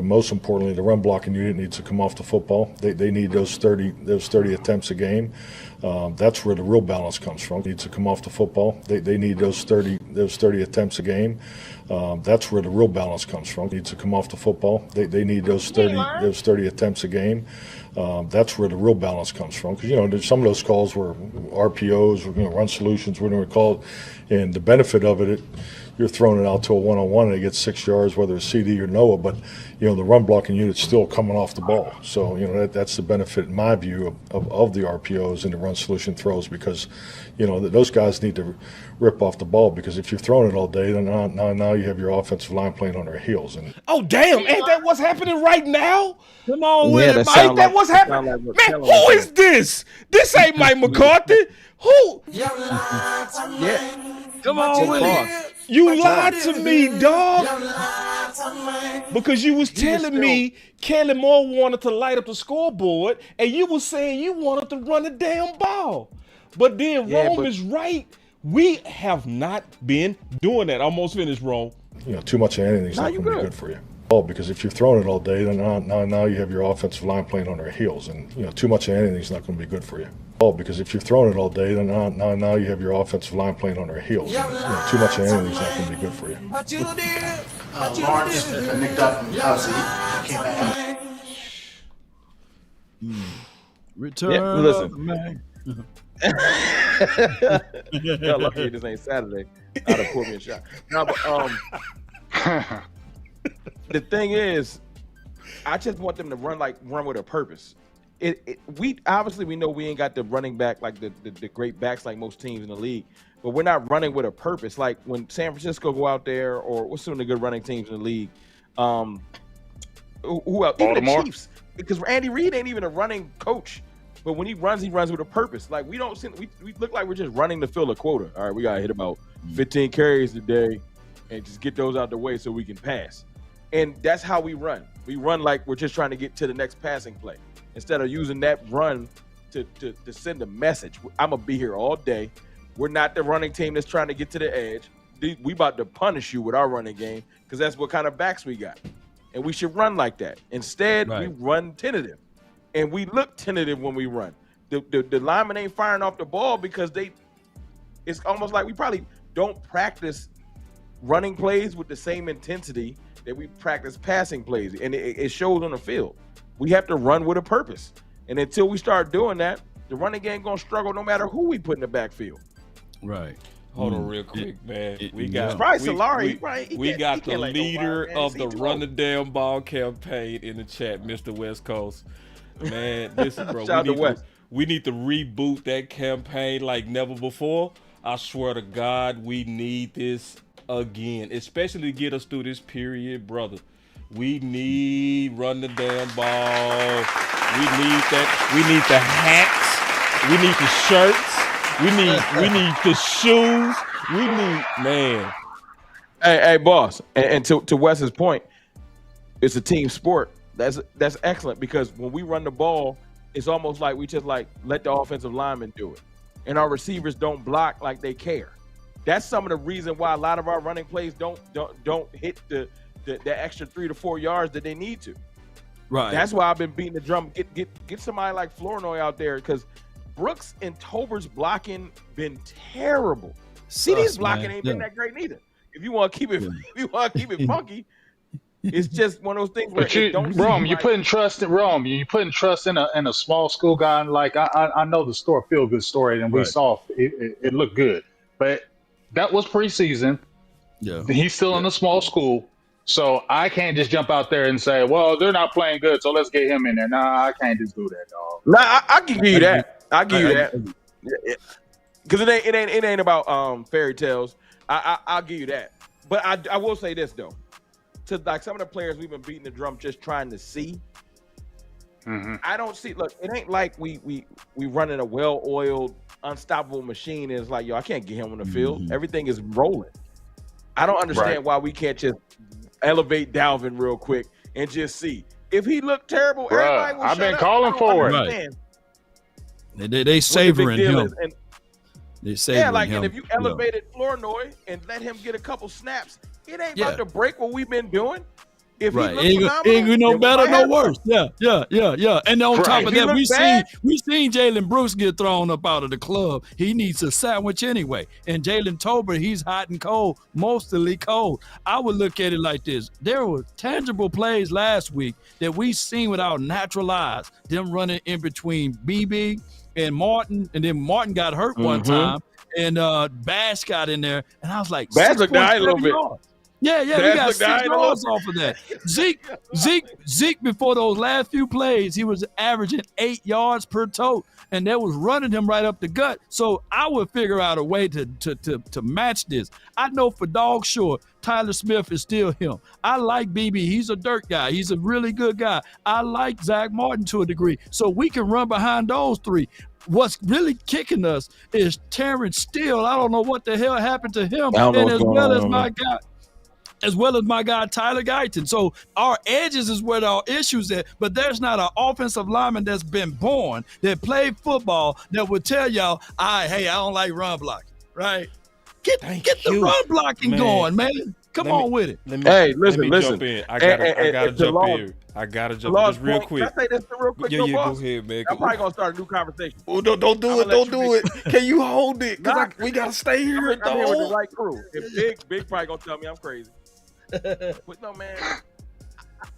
most importantly, the run blocking unit needs to come off the football. They need those 30 attempts a game. That's where the real balance comes from. Needs to come off the football. They need those 30 attempts a game. That's where the real balance comes from. Needs to come off the football. They need those 30 attempts a game. That's where the real balance comes from. Because there's some of those calls were RPOs, or run solutions, whatever we call it, and the benefit of it, you're throwing it out to a one-on-one and it gets 6 yards, whether it's CD or Noah, but the run blocking unit's still coming off the ball. So that's the benefit in my view of the RPOs and the run solution throws, because those guys need to rip off the ball, because if you're throwing it all day, then now you have your offensive line playing on their heels. And oh damn, ain't that what's happening right now? Come on Yeah, with that it, sound Mike. Ain't that what's happening? sound like Man, Marcelo who was is this? This ain't Mike McCarthy. Who? Come on with it. You lied to me, dog. Because you was telling me Kelly Moore wanted to light up the scoreboard, and you was saying you wanted to run the damn ball. But then Rome is right. We have not been doing that. Almost finished, Rome. Too much of anything's not going to be good for you. Because if you're throwing it all day, then now you have your offensive line playing on their heels, and too much of anything's not going to be good for you. Because if you're throwing it all day, then now you have your offensive line playing on their heels. And, too much of anything's not going to be good for you. Lawrence nicked up and obviously came back. Return. Listen. Man. Y'all lucky this ain't Saturday. I'd have pulled me a shot. No, but the thing is, I just want them to run with a purpose. We know we ain't got the running back like the great backs like most teams in the league, but we're not running with a purpose. Like when San Francisco go out there, or what's some of the good running teams in the league? Who else? Even the Chiefs, because Andy Reid ain't even a running coach. But when he runs with a purpose. Like we look like we're just running to fill a quota. All right, we gotta hit about 15 carries today, and just get those out the way so we can pass. And that's how we run. We run like we're just trying to get to the next passing play, instead of using that run to send a message. I'm gonna be here all day. We're not the running team that's trying to get to the edge. We about to punish you with our running game, because that's what kind of backs we got, and we should run like that. Instead, we run tentative. And we look tentative when we run. The linemen ain't firing off the ball because it's almost like we probably don't practice running plays with the same intensity that we practice passing plays. And it shows on the field. We have to run with a purpose. And until we start doing that, the running game going to struggle no matter who we put in the backfield. Right. Hold on real quick, man. We got probably Solari. We got the leader of the Run the Damn Ball campaign in the chat, Mr. West Coast. Man, listen, bro. We need to reboot that campaign like never before. I swear to God, we need this again, especially to get us through this period, brother. We need Run the Damn Ball. We need that. We need the hats. We need the shirts. We need the shoes. We need, man. Hey, boss. And to Wes's point, it's a team sport. That's excellent, because when we run the ball, it's almost like we just let the offensive lineman do it. and our receivers don't block like they care. That's some of the reason why a lot of our running plays don't hit the extra 3 to 4 yards that they need to. Right. That's why I've been beating the drum. Get somebody like Flournoy out there, because Brooks and Tober's blocking been terrible. CD's blocking ain't been that great neither. If you want to keep it, funky, it's just one of those things where you're putting trust in Rome. You're putting trust in a small school guy. And like I know the story, feel good story, and we saw it looked good, but that was preseason. Yeah, he's still in a small school, so I can't just jump out there and say, well, they're not playing good, so let's get him in there. Nah, I can't just do that, dog. Nah, I can give you that. I give you that. Because it ain't about fairy tales. I'll give you that. But I will say this though, to like some of the players we've been beating the drum just trying to see. I don't see. Look, it ain't like we running a well-oiled, unstoppable machine. And it's like, yo, I can't get him on the field. Everything is rolling. I don't understand why we can't just elevate Dalvin real quick and just see if he looked terrible. Everybody will I've been shut calling up. for it. Understand. They savoring him. They savoring him. And if you elevated Flournoy and let him get a couple snaps, it ain't about to break what we've been doing. If he ain't no better, no worse. Yeah. And on top of that, we seen Jalen Brooks get thrown up out of the club. He needs a sandwich anyway. And Jalen Tober, he's hot and cold, mostly cold. I would look at it like this: there were tangible plays last week that we seen with our natural eyes. Them running in between BB and Martin, and then Martin got hurt one time, and Bash got in there, and I was like, Bash looked a little bit. Yeah, we got 6 yards off of that. Zeke, before those last few plays, he was averaging 8 yards per tote, and that was running him right up the gut. So I would figure out a way to match this. I know for dog sure, Tyler Smith is still him. I like BB. He's a dirt guy. He's a really good guy. I like Zach Martin to a degree. So we can run behind those three. What's really kicking us is Terrence Steele. I don't know what the hell happened to him. And as well as my guy Tyler Guyton. So our edges is where our issues at, but there's not an offensive lineman that's been born that played football that would tell y'all, I don't like run blocking, right? Get the run blocking going, man. Come on with it. Listen. Jump in. I gotta jump in. I gotta jump in just real quick. Can I say this real quick? Yeah, go ahead, man. I'm probably gonna start a new conversation. Oh, don't do it. Can you hold it? Because we gotta stay here. I'm here with the right crew. If Big probably gonna tell me I'm crazy. But no, man,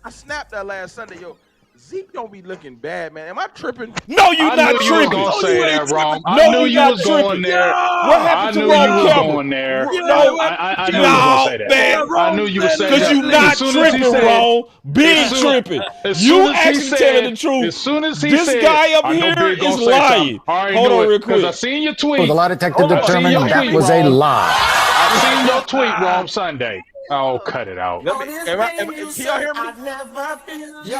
I snapped that last Sunday. Yo, Zeke don't be looking bad, man. Am I tripping? No, you're not tripping. Don't say that, Rom. I knew you was going there. What happened to Ron Campbell? No, I knew you was going to say that. I knew you would say that. Because you're not tripping, Ron. Big tripping. You actually telling the truth. As soon as he this said, guy up here is lying. Hold on real quick. Because I seen your tweet. The lie detector determined that was a lie. I seen your tweet, Rom, Sunday. Oh, cut it out. Can y'all hear me? Let me get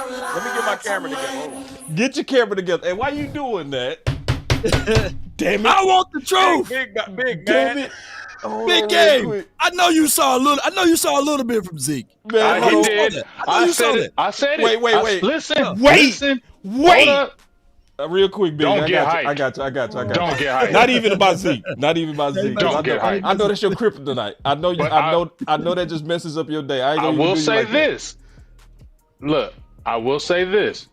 my camera together. Get your camera together. Hey, why you doing that? Damn it. I want the truth. Big Damn man. it. Big game. I know you saw a little bit from Zeke. Man, he did. I said it. Wait. Listen. Wait. Real quick, Big. Don't get hyped. I got you. Don't get hyped. Not even about Zeke. Don't get hyped. I know that's your kryptonite. I know that just messes up your day. I will say this. Look, I will say this.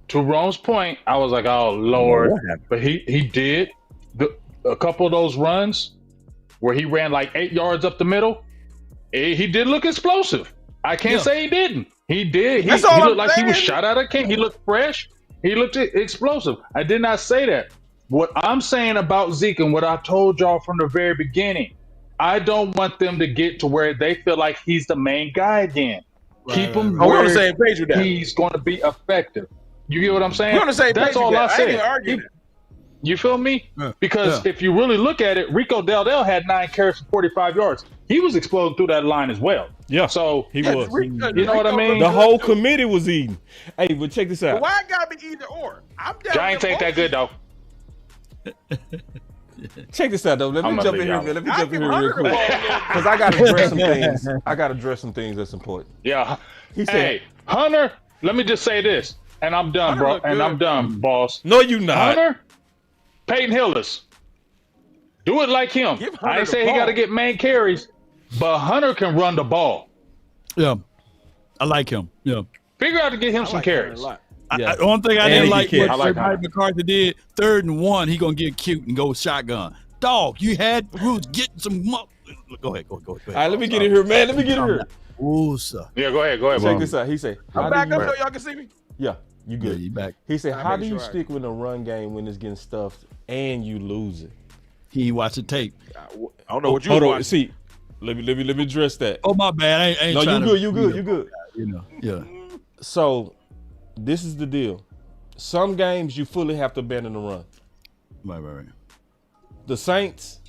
To Rome's point, I was like, oh Lord. But he did a couple of those runs where he ran like 8 yards up the middle. He did look explosive. I can't say he didn't. He did. He looked like he was shot out of cannon. He looked fresh. He looked explosive. I did not say that. What I'm saying about Zeke and what I told y'all from the very beginning, I don't want them to get to where they feel like he's the main guy again. Keep him where we're on the same page with that. He's going to be effective. You get what I'm saying? We're on the same That's page all with I that. said. I ain't arguing that. You feel me? Because if you really look at it, Rico Dell had 9 carries for 45 yards. He was exploding through that line as well. Yeah, so he was. You know what I mean? The whole committee was eating. Hey, but check this out. But why it gotta be either or? I'm down. I ain't take that good though. Check this out though. Let me jump in here, man. Let me jump in here real quick. Because I gotta address some things. I gotta address some things that's important. Yeah. He said, hey, Hunter, let me just say this. And I'm done, bro. And I'm done, boss. No, you not. Hunter, Peyton Hillis. Do it like him. Give Hunter I ain't the say he ball. got to get main carries, but Hunter can run the ball. Yeah, I like him. Yeah, Figure out to get him I some like Hunter carries. a lot. One thing I didn't like I like what Hunter. Mike McCarthy did. 3rd and 1, he gonna get cute and go shotgun. Dog, you had rules getting some. Go ahead. All right, let me get in here, man. Let me get in here. Ooh, sir. Yeah, go ahead, Check bro. this out. He said, I'm back up so y'all can see me. Yeah, you good. Yeah, you back. He said, I how made do you sure I- stick with a run game when it's getting stuffed and you lose it? He ain't watch the tape. I don't know what you Hold on. watching. See, let me address that. Oh, my bad. I ain't No, trying you to, good. You good. You good. You know, yeah. So, this is the deal. Some games you fully have to abandon the run. Right. The Saints,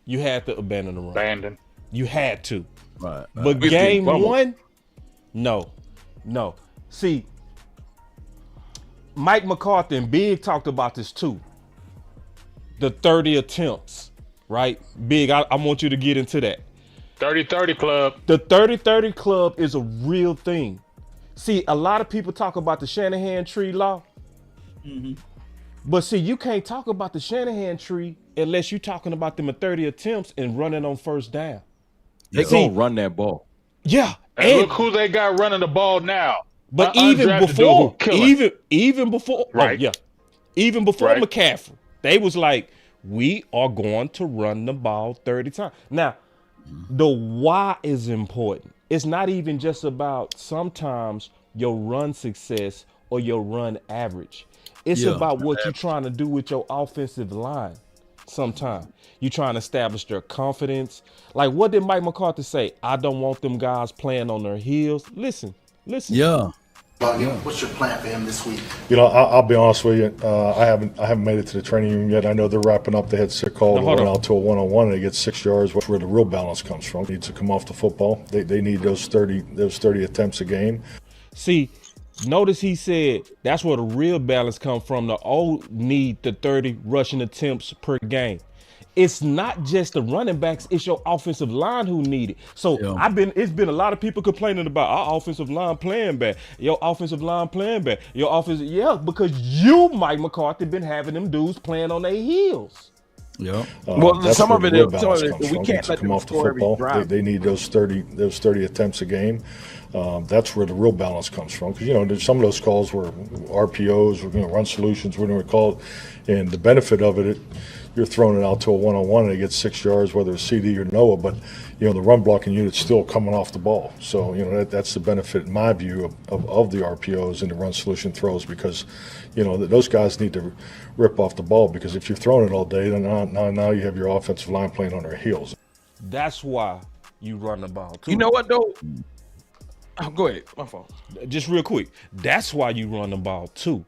you had to abandon the run. Abandon. You had to. Right. But We game did. one, no. See, Mike McCarthy and Big talked about this too. The 30 attempts, right? Big, I want you to get into that. 30-30 club. The 30-30 club is a real thing. See, a lot of people talk about the Shanahan tree law. But see, you can't talk about the Shanahan tree unless you're talking about them at 30 attempts and running on first down. They See, gonna run that ball. Yeah. And look who they got running the ball now. But An even undrafted dude before, who killing. even before, Right. even before Right. McCaffrey, they was like, we are going to run the ball 30 times. Now, the why is important. It's not even just about sometimes your run success or your run average. It's about what you're trying to do with your offensive line. Sometimes you're trying to establish their confidence. Like, what did Mike McCarthy say? I don't want them guys playing on their heels. Listen. Yeah. What's your plan for him this week? You know, I'll be honest with you. I haven't made it to the training room yet. I know they're wrapping up. They had sick call. They went out to a 1-on-1 and they get 6 yards. Where the real balance comes from. Needs to come off the football. They need those 30 attempts a game. See, notice he said that's where the real balance comes from. The old need the 30 rushing attempts per game. It's not just the running backs, it's your offensive line who need it. So it's been a lot of people complaining about our offensive line playing bad. Your offensive line playing bad. Because you, Mike McCarthy, been having them dudes playing on their heels. Yeah. Well, That's some where of the it real is- balance some of it- comes we from. can't Needs to let come them off the score every football. drive. They need those 30 attempts a game. That's where the real balance comes from. Because there's some of those calls were RPOs, or run solutions, whatever we call it, and the benefit of it, you're throwing it out to a 1-on-1 and they get 6 yards, whether it's CD or Noah. But the run blocking unit's still coming off the ball. So that's the benefit, in my view, of the RPOs and the run solution throws, because those guys need to rip off the ball, because if you're throwing it all day, then now you have your offensive line playing on their heels. That's why you run the ball too. You know what though? Oh, go ahead. My fault. Just real quick. That's why you run the ball too.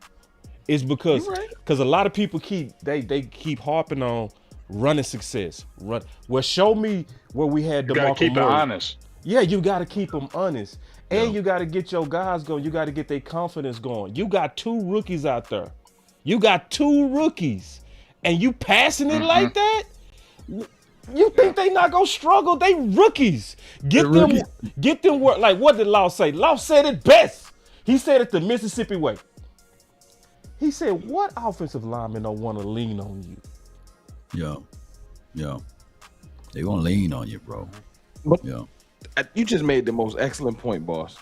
It's because a lot of people keep harping on running success. Well, show me where we had You gotta DeMarco keep it Murray. honest. Yeah, you got to keep them honest. And you got to get your guys going. You got to get their confidence going. You got 2 rookies out there. And you passing it like that? You think they not going to struggle? They rookies. Get them work. Like, what did Law say? Law said it best. He said it the Mississippi way. He said, what offensive lineman don't want to lean on you? Yeah. They gonna lean on you, bro. But you just made the most excellent point, boss.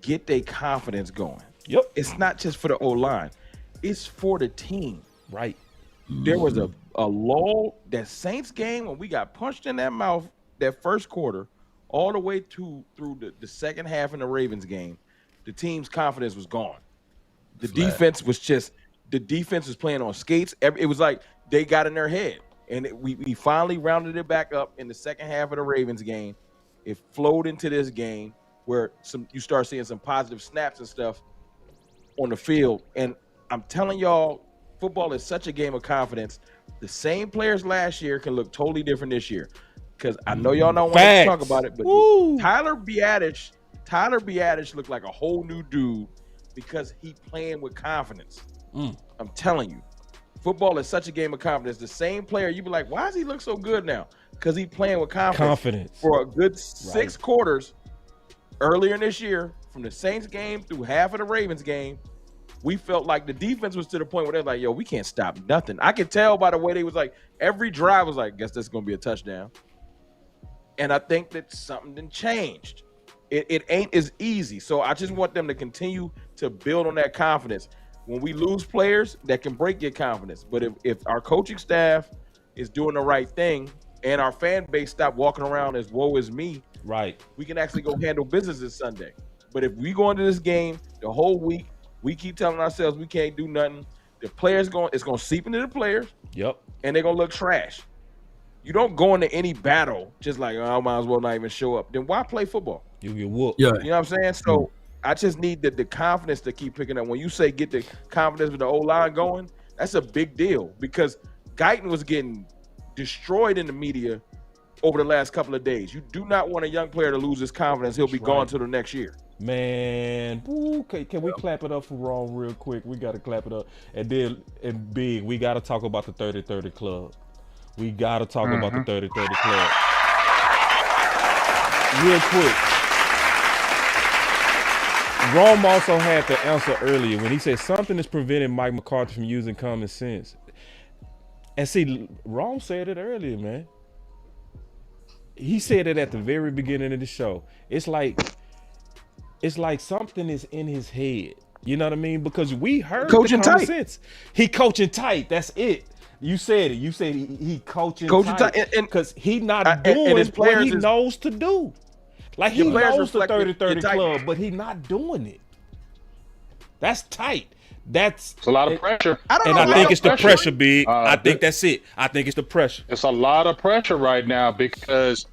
Get their confidence going. Yep. It's not just for the O-line. It's for the team. Right. There was a lull, that Saints game when we got punched in that mouth that first quarter all the way through the second half in the Ravens game. The team's confidence was gone. The defense was playing on skates. It was like they got in their head. And we finally rounded it back up in the second half of the Ravens game. It flowed into this game where you start seeing some positive snaps and stuff on the field. And I'm telling y'all, football is such a game of confidence. The same players last year can look totally different this year. Because I know y'all don't want to talk about it, but Tyler Biadasz looked like a whole new dude because he playing with confidence. I'm telling you, football is such a game of confidence. The same player, you be like, why does he look so good now? Because he playing with confidence. For a good 6 quarters earlier in this year, from the Saints game through half of the Ravens game, we felt like the defense was to the point where they're like, yo, we can't stop nothing. I could tell by the way they was like, every drive was like, guess that's going to be a touchdown. And I think that something done changed. It ain't as easy. So I just want them to continue to build on that confidence. When we lose players, that can break your confidence. But if our coaching staff is doing the right thing and our fan base stop walking around as woe is me, right, we can actually go handle business this Sunday. But if we go into this game the whole week, we keep telling ourselves we can't do nothing, the players it's going to seep into the players. Yep. And they're going to look trash. You don't go into any battle just like, oh, I might as well not even show up. Then why play football? You get whooped. Yeah. You know what I'm saying? So I just need the confidence to keep picking up. When you say get the confidence with the O-line going, that's a big deal because Guyton was getting destroyed in the media over the last couple of days. You do not want a young player to lose his confidence. He'll be gone till the next year. Man, can we clap it up for Ron real quick? We got to clap it up. And then, and big, we got to talk about the 30-30 club. We got to talk about the 30-30 club. Real quick. Rome also had the answer earlier when he said something is preventing Mike McCarthy from using common sense. And see, Rome said it earlier, man. He said it at the very beginning of the show. It's like something is in his head. You know what I mean? Because we heard coaching the common tight. sense. He coaching tight. That's it. You said it. You said he coaching tight. Because he not doing what he knows to do. Like he knows the 30-30 club, but he not doing it. That's tight. It's a lot of pressure. I think it's the pressure, big. I think that's it. I think it's the pressure. It's a lot of pressure right now because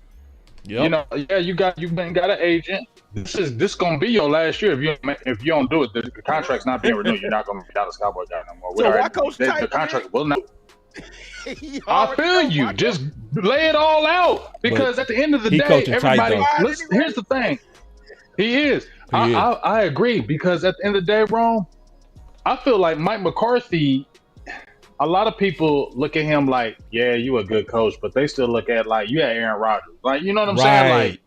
you know, you've got an agent. This gonna be your last year if you don't do it. The contract's not being renewed. You're not gonna be Dallas Cowboy guy no more. So why coach the contract will not. I feel you. Just lay it all out because at the end of the day, everybody. Listen, here's the thing. He is. I agree because at the end of the day, Rome, I feel like Mike McCarthy. A lot of people look at him like, yeah, you a good coach, but they still look at like you had Aaron Rodgers. Like, you know what I'm saying? Like,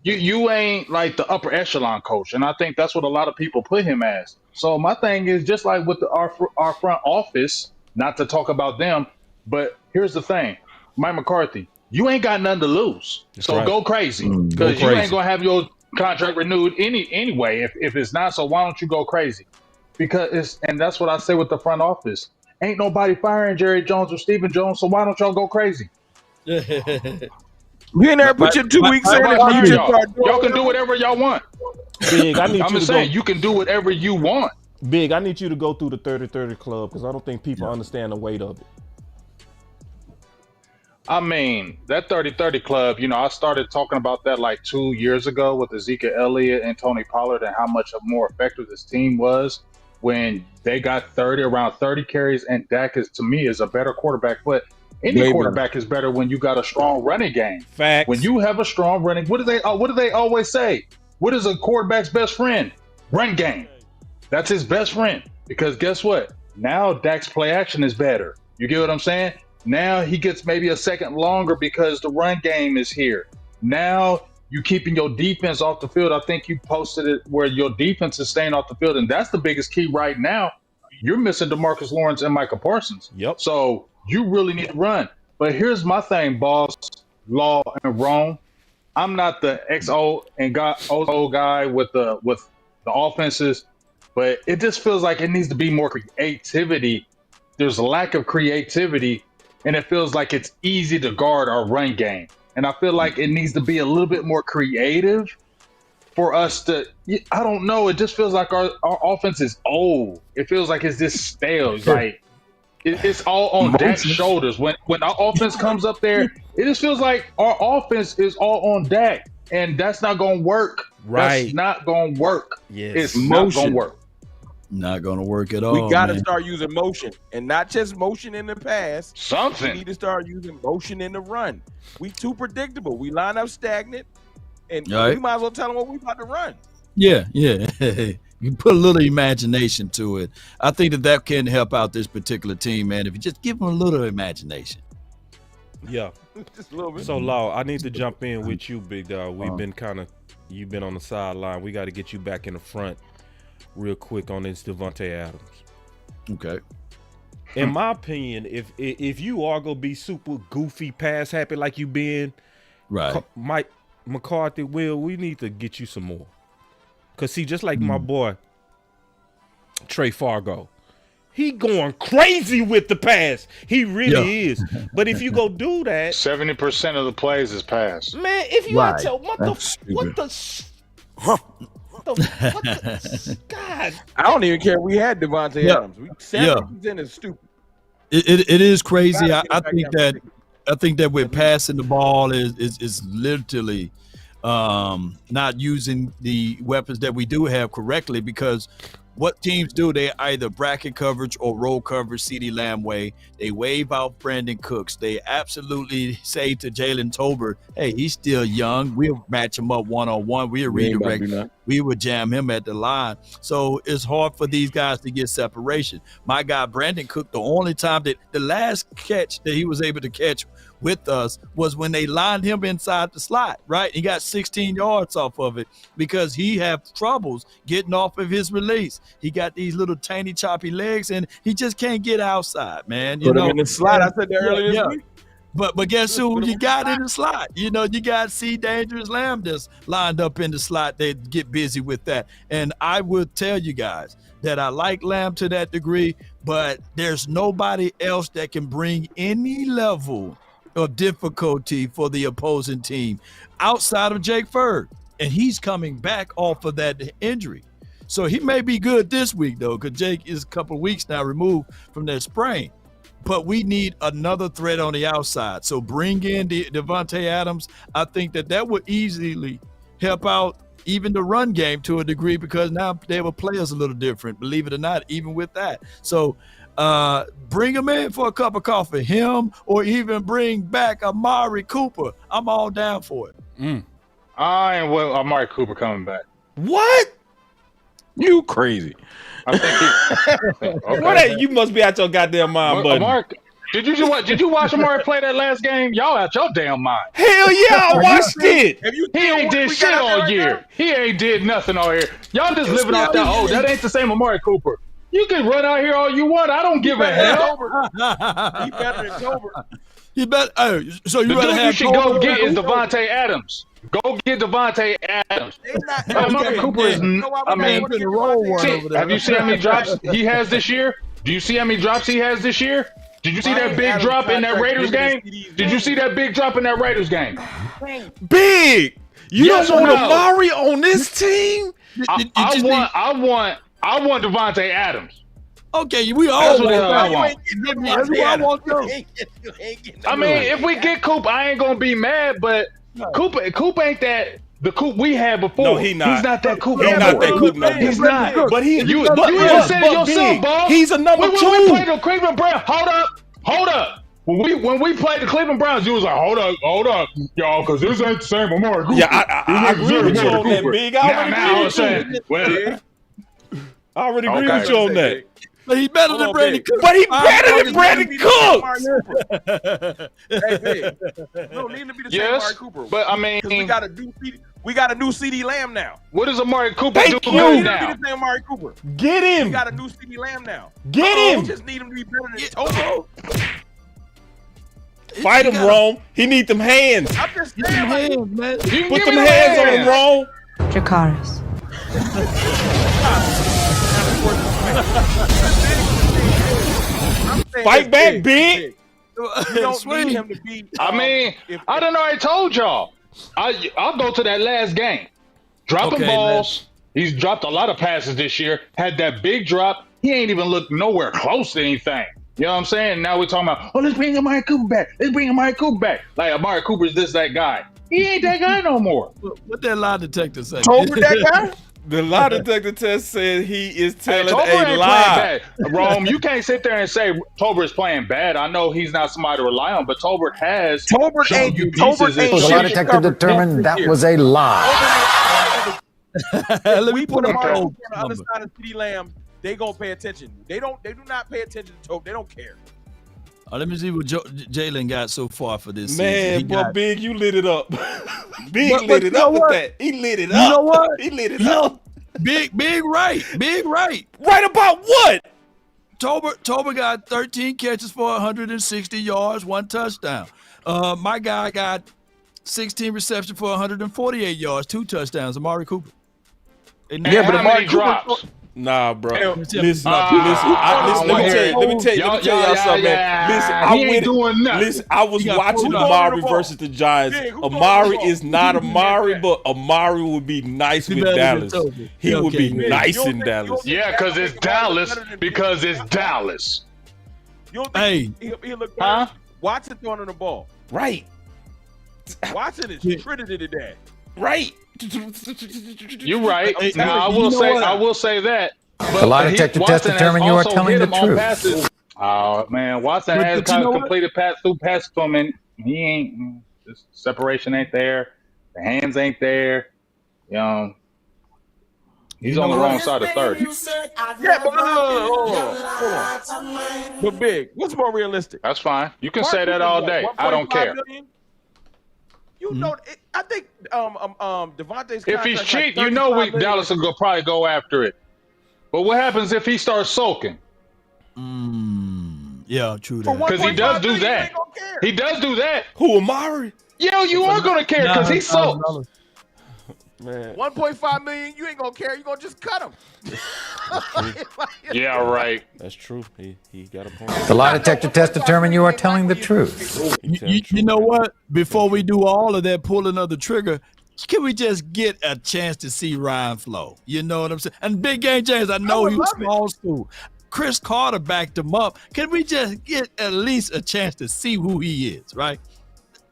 you ain't like the upper echelon coach, and I think that's what a lot of people put him as. So my thing is just like with our front office. Not to talk about them, but here's the thing. Mike McCarthy, you ain't got nothing to lose. Go crazy. Because you ain't going to have your contract renewed anyway if it's not. So why don't you go crazy? Because and that's what I say with the front office. Ain't nobody firing Jerry Jones or Stephen Jones, so why don't y'all go crazy? You in there put your 2 weeks in and y'all can do whatever y'all want. Big, I'm just saying, you can do whatever you want. Big, I need you to go through the 30-30 club because I don't think people understand the weight of it. I mean, that 30-30 club, you know, I started talking about that like 2 years ago with Ezekiel Elliott and Tony Pollard and how much more effective this team was when they got around 30 carries, and Dak to me is a better quarterback, but any quarterback is better when you got a strong running game. Facts. When you have a strong running, what do they always say? What is a quarterback's best friend? Run game. That's his best friend. Because guess what? Now Dak's play action is better. You get what I'm saying? Now he gets maybe a second longer because the run game is here. Now you keeping your defense off the field. I think you posted it where your defense is staying off the field, and that's the biggest key right now. You're missing DeMarcus Lawrence and Micah Parsons. Yep. So you really need to run. But here's my thing, boss, Law, and Rome. I'm not the XO and old guy with the offenses. But it just feels like it needs to be more creativity. There's a lack of creativity, and it feels like it's easy to guard our run game. And I feel like it needs to be a little bit more creative for us to, I don't know, it just feels like our offense is old. It feels like it's just stale. It's like it's all on Dak's shoulders. When our offense comes up there, it just feels like our offense is all on Dak, and that's not going to work. Right. That's not going to work. Yes. It's not going to work. Not gonna work at all. We got to start using motion, and not just motion in the pass. Something. We need to start using motion in the run. We too predictable. We line up stagnant, and we might as well tell them what we about to run. Yeah. You put a little imagination to it. I think that can help out this particular team, man. If you just give them a little imagination. Yeah. Just a little bit. So, Law, I need to jump in with you, big dog. We've been you've been on the sideline. We got to get you back in the front. real quick on this Devontae Adams. Okay. In my opinion, if you are gonna be super goofy, pass happy like you been, right? Mike McCarthy, we need to get you some more. Cause see, just like my boy Trey Fargo, he going crazy with the pass. He really is. But if you go do that, 70% of the plays is pass. man, if you Right. gotta tell what the God, I don't even care if we had Devontae Yeah. Adams. 70% is stupid. It is crazy. Gotta I get back think that that I think that we're passing the ball is literally not using the weapons that we do have correctly, because what teams do, they either bracket coverage or roll coverage CeeDee Lamb way. They wave out Brandon Cooks. They absolutely say to Jalen Tolbert, hey, he's still young. We'll match him up one-on-one. We'll redirect. We would jam him at the line. So it's hard for these guys to get separation. My guy, Brandon Cook, the only time that the last catch that he was able to catch with us was when they lined him inside the slot, right? He got 16 yards off of it because he had troubles getting off of his release. He got these little tiny choppy legs and he just can't get outside, man. Put him in the slot. I said that earlier this week. But guess who you got in the slot? You know, you got C. Dangerous Lamb that's lined up in the slot. They get busy with that. And I will tell you guys that I like Lamb to that degree, but there's nobody else that can bring any level of difficulty for the opposing team outside of Jake Ferg. And he's coming back off of that injury. So he may be good this week, though, because Jake is a couple of weeks now removed from that sprain. But we need another threat on the outside. So bring in Devontae Adams. I think that would easily help out even the run game to a degree, because now they will play us a little different, believe it or not, even with that. So bring him in for a cup of coffee, him, or even bring back Amari Cooper. I'm all down for it. I ain't with Amari Cooper coming back. What? You crazy. I think okay. What? You must be out your goddamn mind, buddy. Amari, did you watch Amari play that last game? Y'all out your damn mind. Hell yeah, I watched it. He ain't did shit all year. He ain't did nothing all year. Y'all just living off that. Oh, that ain't the same Amari Cooper. You can run out here all you want. I don't give a hell. He better than Tolbert. He better. Oh, so you rather have you should go get is Devontae Adams. Go get Devontae Adams. Amari Cooper is. I mean, have you seen how many drops he has this year? Do you see how many drops he has this year? Did you see that big drop in that Raiders game? Did you see that big drop in that Raiders game? Big. You don't want Amari on this team? I want Devontae Adams. Okay, we all want I want. I mean, if we get Coop, I ain't gonna be mad, but Coop ain't that the Coop we had before. No, he not. He's not that Coop. He's not that Coop no more. He's not. But he, you even said it yourself, boss. He's a number two. When we played the Cleveland Browns, hold up. When we played the Cleveland Browns, you was like, hold up, y'all, because this ain't the same Amari Cooper. Yeah, I agree with you on that, Big. I already agree with you on that. But he's better than Brandon Cooks. But he's better than Brandon Cooks. Hey, Big. We don't need to be the same Amari Cooper. But I mean, we got a new CeeDee Lamb now. What does Amari Cooper do now? now? Be the same Amari Cooper. Get him. We got a new CeeDee Lamb now. Get him. We just need him to be better than Tolbert. Fight him, Rome. He need them hands. I'm just saying, man. Put them hands on him, Rome. Dracarys. Fight back, Big. You don't need him to be. I mean, I don't know. I told y'all. I'll go to that last game. Dropping balls. He's dropped a lot of passes this year. Had that big drop. He ain't even looked nowhere close to anything. You know what I'm saying? Now we're talking about, let's bring Amari Cooper back. Like Amari Cooper's that guy. He ain't that guy no more. What that lie detector say? Tolbert that guy? The lie detector test said he is telling a lie. Rome, you can't sit there and say Tolbert is playing bad. I know he's not somebody to rely on, but Tolbert has. The lie detector determined that was a lie. Let me put Amari on the other side of CeeDee Lamb. They gonna pay attention. They do not pay attention to Tolbert. They don't care. Let me see what Jalen got so far for this season. Man, Big, you lit it up. Big lit it up with that. He lit it up. You know what? He lit it up. Big right. Right about what? Tober got 13 catches for 160 yards, 1 touchdown. My guy got 16 receptions for 148 yards, 2 touchdowns. Amari Cooper. Yeah, but Amari drops. Nah, bro. Listen, let me tell y'all something, man. Listen, I was watching Amari versus the Giants. Amari is not Amari, but Amari would be nice with Dallas. He would be nice in Dallas. Yeah, because it's Dallas. Hey, he look better. Watson throwing the ball. Right. Watson is Trinity today. Right. You're right. Now, I will say that. The lie detector test determined you are telling the truth. Oh man, Watson has kind of completed passes to him, and he ain't. The separation ain't there. The hands ain't there. He's on the wrong side of 30. Yeah, but hold on. But Big, what's more realistic? That's fine. You can say that all day. I don't care. You know, I think Devontae's. If he's cheap, you know Dallas will probably go after it. But what happens if he starts sulking? Yeah, true. Because he does do that. He does do that. Who, Amari? Yo, you are gonna care because he sulks. Man. 1.5 million, you ain't gonna care. You gonna just cut him. Yeah, right. That's true. He got a point. The lie detector test determined you are telling the truth. You know what? Before we do all of that pulling of the trigger, can we just get a chance to see Ryan Flo? You know what I'm saying? And Big Game James, I know he was small school. Chris Carter backed him up. Can we just get at least a chance to see who he is, right?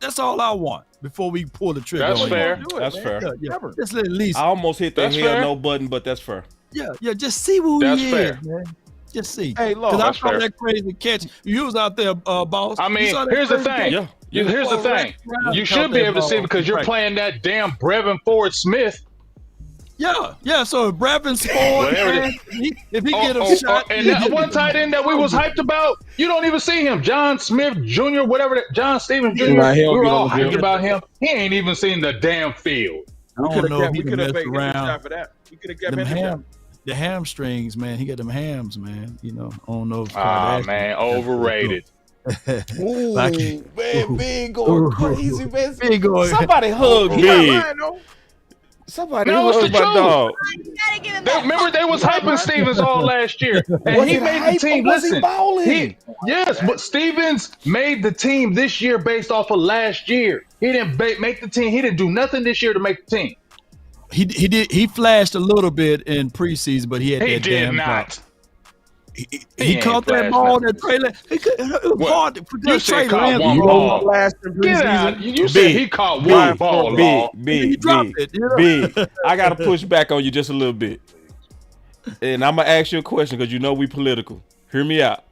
That's all I want before we pull the trigger. That's fair. That's fair. Yeah. Just at least. I almost hit the hell no button, but that's fair. Yeah, just see who he is, man. Just see. Hey, Lord. Because I saw that crazy catch. You was out there, boss. I mean, here's the thing. Yeah. Here's the thing. You should be able to see because you're playing that damn Brevin Ford Smith. Yeah. So if Brevin Ford, if he get a shot, and that one tight end that we was hyped about, you don't even see him. John Smith Jr., whatever. John Stevens Jr. We were all hyped about him. He ain't even seen the damn field. I don't know if he can mess around. For that. We could have kept him. The hamstrings, man. He got them hams, man. You know, I don't know if man, overrated. Ooh, man, Big going crazy, man. Big going. Somebody hug Big. Somebody hug my dog. Remember, they was hyping Stevens all last year, and he made the team. Listen, yes, but Stevens made the team this year based off of last year. He didn't make the team. He didn't do nothing this year to make the team. He did. He flashed a little bit in preseason, but he had that damn not. He caught that ball that Trey. You said caught one ball. Get out. You said he caught one ball. Big. I got to push back on you just a little bit. And I'm going to ask you a question because you know we political. Hear me out.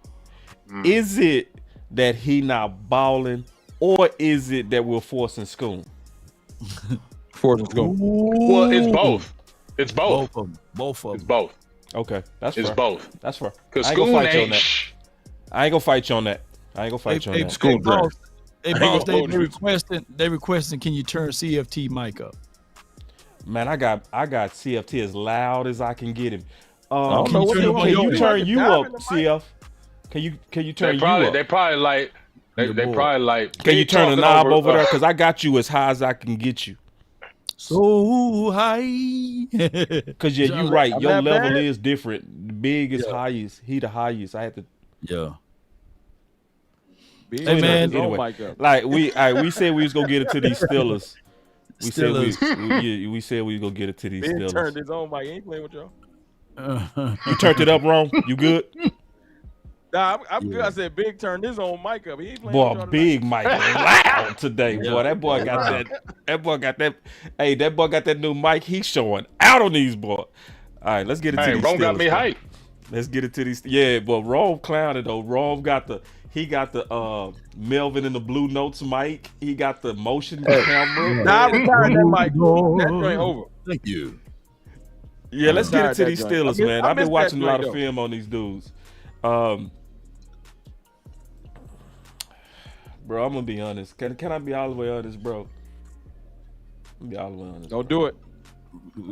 Is it that he not balling or is it that we're forcing school? Forcing school. Well, it's both. It's both. Both of them. It's both. Okay, that's fair. It's both. That's fair. Because school ain't. I ain't gonna fight you on that. School boss. Hey, boss, they requesting. Can you turn CFT mic up? Man, I got CFT as loud as I can get him. Can you turn you up, CF? Can you turn you up? They probably like. Can you turn the knob over there? Because I got you as high as I can get you. So high. Because you're right. Your level is different. Big is highest. He the highest. I had to. Yeah. Hey man, anyway, like we said we was gonna get it to these Steelers. We said we was gonna get it to these Steelers. Turned his own mic. He ain't playing with y'all. You turned it up wrong. You good? Nah, I'm good. I said Big turned his own mic up. He ain't playing boy, Big mic loud today. Boy, that boy got that. That boy got that. Hey, that boy got that new mic. He's showing out on these boys. All right, let's get it to these Rome Steelers. got me hyped. Let's get it to these. Yeah, but Rome clowned it though. Rome got the. He got the Melvin and the Blue Notes mic. He got the motion camera. Nah, I retired that mic. That joint over. Thank you. Yeah, let's get it to these Steelers, man. I've been watching a lot of film on these dudes. Bro, I'm gonna be honest. Can I be all the way honest, bro? I'm gonna be all the way honest. Don't do it. Them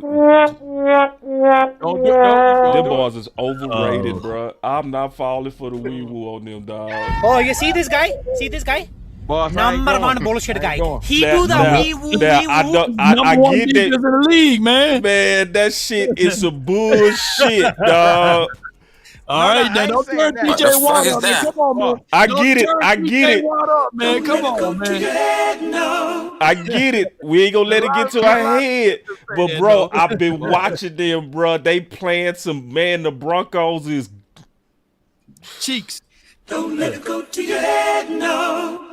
boys is overrated, bro. I'm not falling for the wee woo on them, dog. Oh, you see this guy? See this guy? Boss, Number one bullshit guy. He Now- do the now- wee woo, now, wee I woo. don't- Number I one get defense that. in the league, man. Man, that shit is some bullshit, dog. All right, now don't turn TJ Watt up. Man. Come on, man. I Don't get it. turn I get TJ it. Watt up, man. Come on, man. I get it. We ain't gonna let it get to our head. But bro, I've been watching them, bro. They playing some man. The Broncos is cheeks. Don't let it go to your head, no.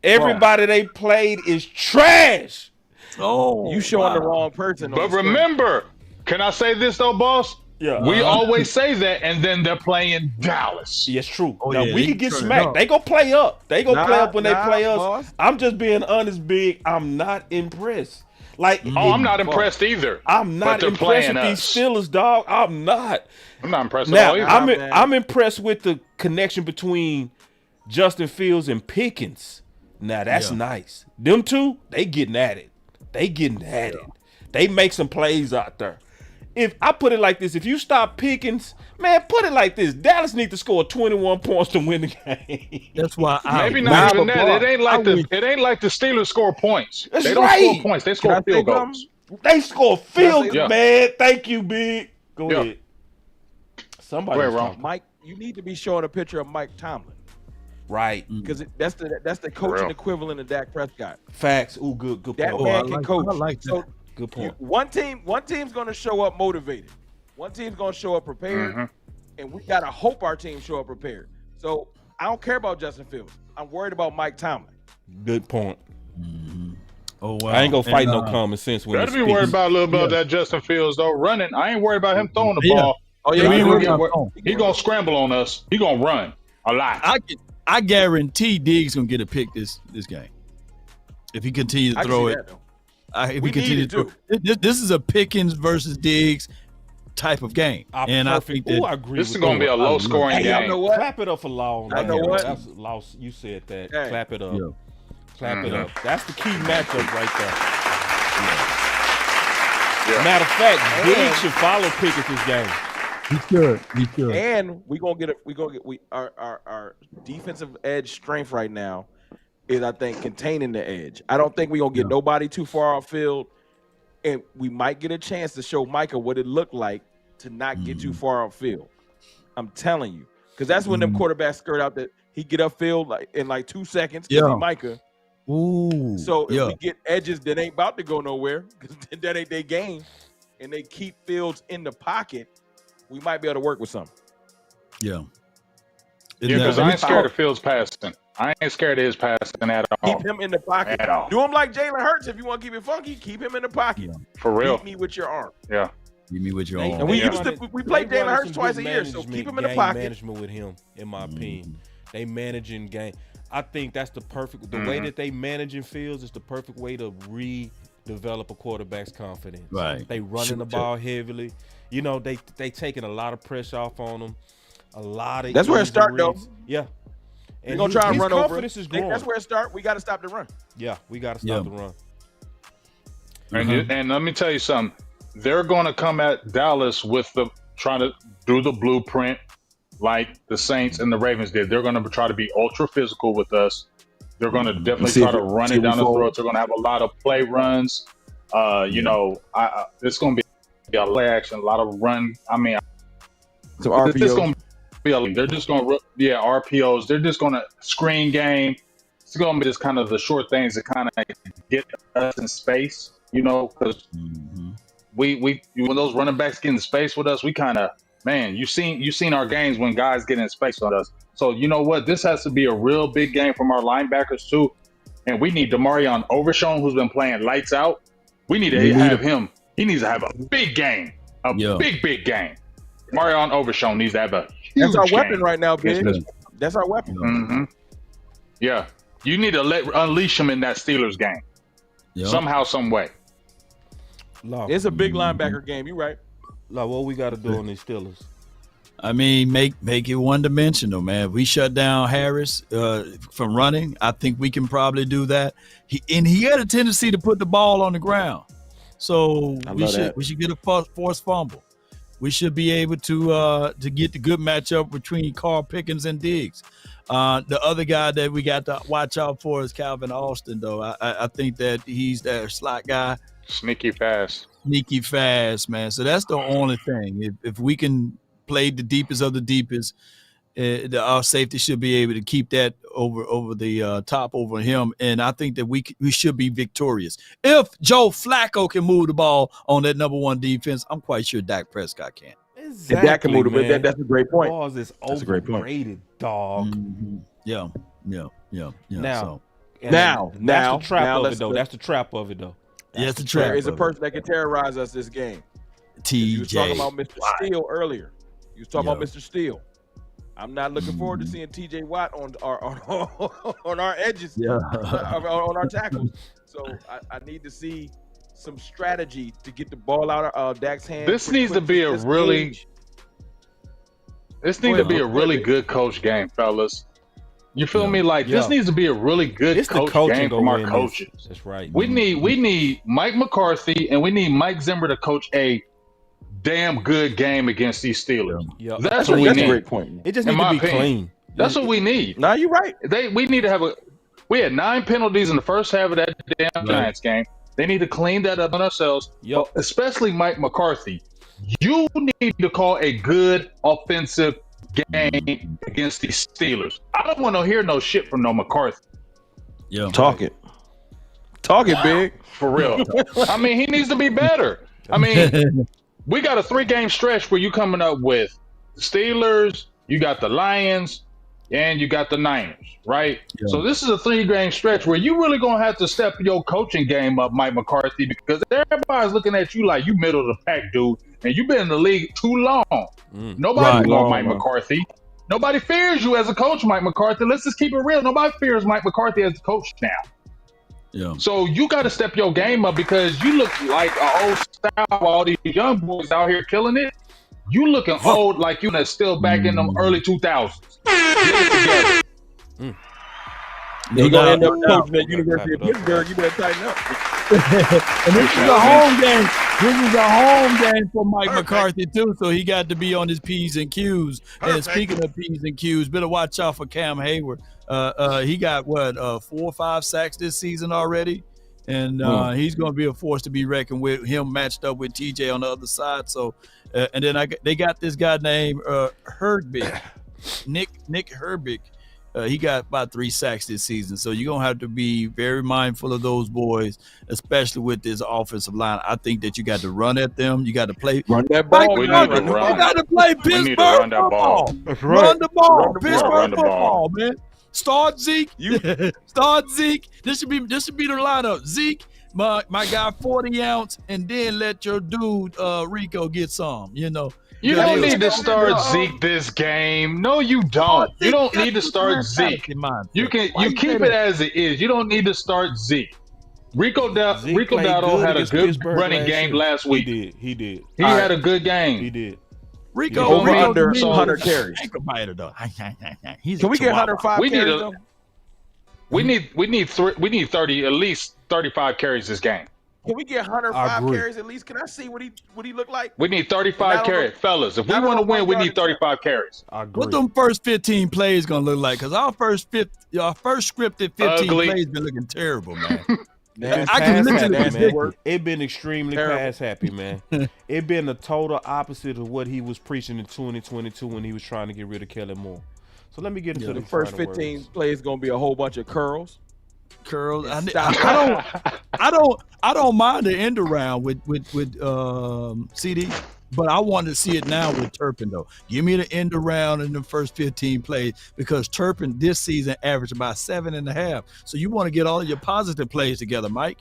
Everybody they played is trash. Oh, you showing the wrong person. But remember, can I say this though, boss? Yeah. We always say that, and then they're playing Dallas. Yes, true. Oh, now yeah, we they can get turn it smacked. up. They gonna play up. They gonna play up when they play us. boss. I'm just being honest, big. I'm not impressed. Like, I'm not impressed either. I'm but not they're impressed playing with us. these Steelers, dog. I'm not. I'm not impressed at Now, all either. I'm impressed with the connection between Justin Fields and Pickens. Now that's nice. Them two, they getting at it. They getting at it. They make some plays out there. If I put it like this, if you stop Pickens, man, put it like this: Dallas need to score 21 points to win the game. That's why Maybe not even that. It ain't like the Steelers score points. That's they don't right. score points. They score field goals. They score field, Yeah. man. Thank you, big. Go Yeah. ahead. Somebody Go ahead, Ron. Mike, you need to be showing a picture of Mike Tomlin. Right. Because that's the coaching equivalent of Dak Prescott. Facts. Ooh, good That point. man can coach. I like that. So Good point. one team's going to show up motivated. One team's going to show up prepared, and we got to hope our team show up prepared. So I don't care about Justin Fields. I'm worried about Mike Tomlin. Good point. Oh wow. I ain't gonna fight no common sense when Better it's be worried Pickens. about a little bit of that Justin Fields though running. I ain't worried about him throwing the Yeah. ball. Oh yeah, we I ain't think worried he'll about get- throwing. he gonna scramble on us. He gonna run a lot. I guarantee Diggs gonna get a pick this game if he continues to I can throw see it. that, though. If We he continues need it, to throw, this is a Pickens versus Diggs type of game, and I think that Ooh, I agree This with is gonna you. be a low scoring Hey, y'all game. know what? Clap it up for Law. I know what? That's Law. You said that. Hey. Clap it up. Yeah. Clap it up. That's the key matchup right there. Yeah. Matter of fact, Diggs should follow Pickens this game. he should. And our defensive edge strength right now is, I think, containing the edge. I don't think we're gonna get nobody too far off field, and we might get a chance to show Micah what it looked like to not get too far off field. I'm telling you, because that's when them quarterbacks skirt out that he get upfield like in like 2 seconds. Yeah. Micah. Ooh. So if yeah. we get edges that ain't about to go nowhere, because that ain't their game, and they keep Fields in the pocket, we might be able to work with something. Yeah. Yeah, because I ain't scared of Fields passing. I ain't scared of his passing at all. Keep him in the pocket. At all. Do him like Jalen Hurts if you want to keep it funky. Keep him in the pocket. For real. Beat me with your arm. Yeah. Give me with your They- arm. And we they used to running- we played they Jalen running Hurts some twice good a year, so management, keep him in the game pocket. management with him, in my opinion. They managing game. I think that's the perfect. The way that they managing Fields is the perfect way to redevelop a quarterback's confidence. Right. They running Sure, the ball heavily. You know, they taking a lot of pressure off on them. A lot of That's where it start, though. injuries. Yeah. We're gonna try and his run over. confidence is growing. That's where it start. We got to stop the run. Yeah, we got to stop the run. And let me tell you something. They're going to come at Dallas with trying to do the blueprint like the Saints and the Ravens did. They're going to try to be ultra physical with us. They're going to definitely try to run it down the throat. They're going to have a lot of play runs. You know, it's going to be a play action, a lot of run. I mean, some it's just RPOs. going to be they're just going to RPOs. They're just going to screen game. It's going to be just kind of the short things that kind of get us in space. You know, because we when those running backs get in space with us, we kind of, man, you seen our games when guys get in space with us. So you know what, this has to be a real big game from our linebackers too, and we need Amari on Overshown, who's been playing lights out. We need to have him. He needs to have a big game, big game. Amari on Overshown needs to have a huge That's our game. weapon right now, big. That's our weapon. Mm-hmm. Yeah, you need to unleash him in that Steelers game somehow, some way. Law. It's a big linebacker game. You right. Law, what we got to do on these Steelers? I mean, make it one dimensional, man. If we shut down Harris from running, I think we can probably do that. He had a tendency to put the ball on the ground. So we that. should get a forced fumble. We should be able to get the good matchup between Carl Pickens and Diggs. The other guy that we got to watch out for is Calvin Austin, though. I think that he's that slot guy. Sneaky fast, man. So that's the only thing. If we can play the deepest of the deepest, our safety should be able to keep that over the top over him. And I think that we should be victorious. If Joe Flacco can move the ball on that number one defense, I'm quite sure Dak Prescott can. Exactly, if Dak can move the that's a great point. Balls is That's a great point. overrated, dog. Mm-hmm. Yeah. Now, so, that's the trap of it, though. That's the trap of it, though. That's the trap. There is a person that can terrorize us this game. You was talking about Mr. Steele earlier. You was talking about Mr. Steele. I'm not looking forward to seeing TJ Watt on our edges, on our tackles. So I need to see some strategy to get the ball out of Dak's hands. This needs to be a really good coach game, fellas. You feel me? Like this needs to be a really good coach game from our coaches. That's right. We need Mike McCarthy and we need Mike Zimmer to coach a damn good game against these Steelers. Yep. That's what we need. A great point. It just needs to be clean. That's what we need. No, you're right. We need to have we had 9 penalties in the first half of that damn Giants game. They need to clean that up on ourselves. Yep. Especially Mike McCarthy. You need to call a good offensive game against these Steelers. I don't want to hear no shit from no McCarthy. Yeah. Talk it big. For real. I mean, he needs to be better. I mean, we got a 3-game stretch where you coming up with the Steelers, you got the Lions, and you got the Niners, right? Yeah. So this is a 3-game stretch where you really going to have to step your coaching game up, Mike McCarthy, because everybody's looking at you like you middle of the pack, dude, and you've been in the league too long. Nobody wants Mike McCarthy. Nobody fears you as a coach, Mike McCarthy. Let's just keep it real. Nobody fears Mike McCarthy as a coach now. Yeah. So you got to step your game up because you look like an old style while all these young boys out here killing it. You looking old like you still back in them early 2000s. Get it together. You're going to end up coaching at University of Pittsburgh. You better tighten up. And this is a home game. This is a home game for Mike McCarthy, too, so he got to be on his P's and Q's. And speaking of P's and Q's, better watch out for Cam Hayward. He got, 4 or 5 sacks this season already, and he's going to be a force to be reckoned with, him matched up with TJ on the other side. So, and then they got this guy named Herbig, Nick Herbig. He got about 3 sacks this season. So you're going to have to be very mindful of those boys, especially with this offensive line. I think that you got to run at them. You got to play. Run that ball. We need to run. You got to play Pittsburgh football. Run the ball. Pittsburgh football, man. Start Zeke. Start Zeke. This should be the lineup. Zeke, my guy 40 ounce, and then let your dude Rico get some, You don't need to start Zeke this game. No, you don't. You don't need to start Zeke. You keep it as it is. You don't need to start Zeke. Rico Dowdle had a good running game last week. He did. He had a good game. He did. Rico under 100 carries. Can we get 105 carries? We need 30, at least 35 carries this game. Can we get 105 carries at least? Can I see what he looked like? We need 35 carries, fellas. If we want to win, we need 35 carries. I agree. What them first 15 plays gonna look like? Because our first scripted 15 plays been looking terrible, man. I can literally it been extremely pass happy, man. It been the total opposite of what he was preaching in 2022 when he was trying to get rid of Kellen Moore. So let me get into the first 15 plays gonna be a whole bunch of curls. I don't mind the end around with CD, but I want to see it now with Turpin though. Give me the end around in the first 15 plays because Turpin this season averaged about 7.5. So you want to get all of your positive plays together, Mike.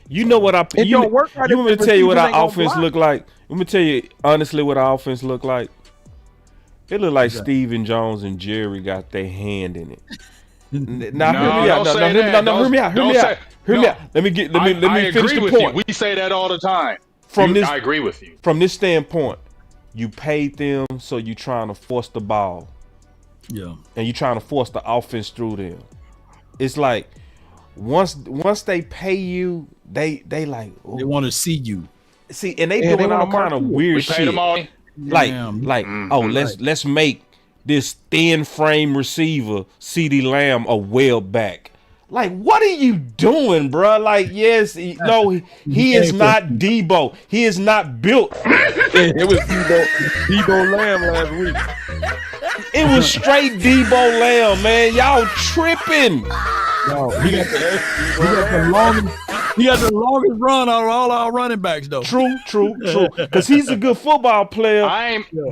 You know what you want me to tell you what our offense look like? Let me tell you honestly what our offense look like. It look like Steven Jones and Jerry got their hand in it. Hear me out. Let me finish the point. We say that all the time. I agree with you. From this standpoint, you paid them, so you trying to force the ball. Yeah. And you trying to force the offense through them. It's like once they pay you, they like they want to see you. See, and they doing all kind of weird shit. Them all. Let's make this thin frame receiver CeeDee Lamb a well back. Like, what are you doing, bro? Like, yes, he is not Debo. He is not built. It was Debo Lamb last week. It was straight Debo Lamb, man. Y'all tripping. No, he got the longest run out of all our running backs, though. True. Because he's a good football player.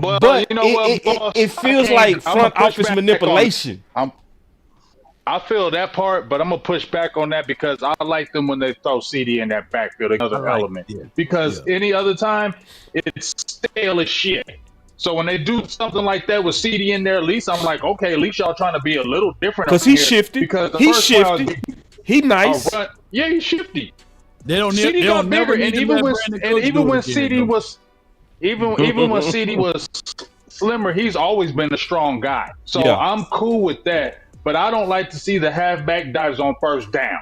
But you know what? It feels like front office manipulation. I feel that part, but I'm gonna push back on that because I like them when they throw CD in that backfield, another element. Yeah. Because any other time, it's stale as shit. So when they do something like that with CD in there, at least I'm like, okay, at least y'all trying to be a little different. Because he's shifty. Because he's shifty. He nice. Yeah, he's shifty. They don't CD they got don't bigger, never and even when CD was slimmer, he's always been a strong guy. So I'm cool with that. But I don't like to see the halfback dives on first down.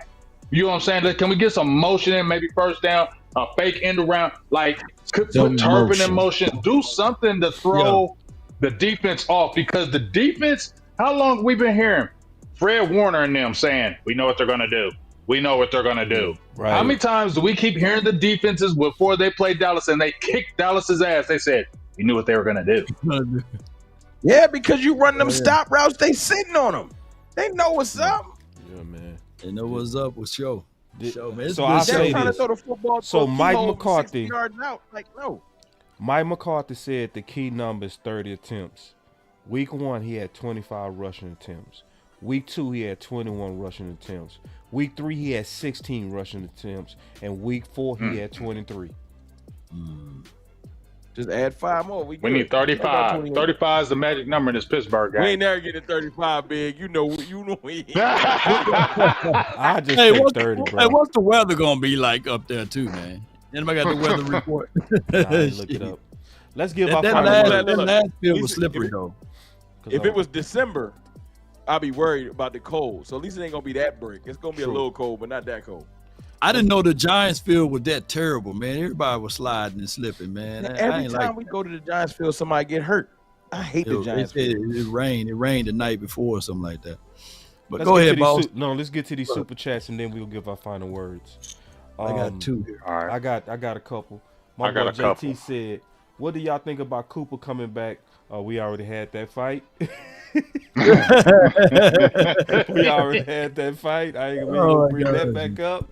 You know what I'm saying? Like, can we get some motion in, maybe first down, a fake end around, like put Turpin in motion, do something to throw the defense off, because the defense, how long have we been hearing Fred Warner and them saying, we know what they're going to do. We know what they're going to do. Right. How many times do we keep hearing the defenses before they play Dallas and they kicked Dallas's ass? They said, we knew what they were going to do. Yeah, because you run them stop routes, they sitting on them. They know what's up. Yeah, man. They know what's up with show. Man. So I say this. So Mike McCarthy. Yards out. Like, no. Mike McCarthy said the key number is 30 attempts. Week 1, he had 25 rushing attempts. Week 2, he had 21 rushing attempts. Week 3, he had 16 rushing attempts. And week 4, he had 23. Just add 5 more. We need 35. 35 is the magic number in this Pittsburgh game. We ain't never getting 35 big. You know we. I just think 30, bro. Hey, what's the weather gonna be like up there too, man? Anybody got the weather report? Look it up. Let's give our that last field was slippery though. If it was December, I'd be worried about the cold. So at least it ain't gonna be that break. It's gonna be a little cold, but not that cold. I didn't know the Giants field was that terrible, man. Everybody was sliding and slipping, man. Every time we go to the Giants field, somebody get hurt. I hate the Giants field. It rained. It rained the night before or something like that. But go ahead, boss. Let's get to these super chats and then we'll give our final words. I got 2 here. All right. I got a couple. My boy JT said, "What do y'all think about Cooper coming back?" We already had that fight. We already had that fight. I ain't gonna bring that back up.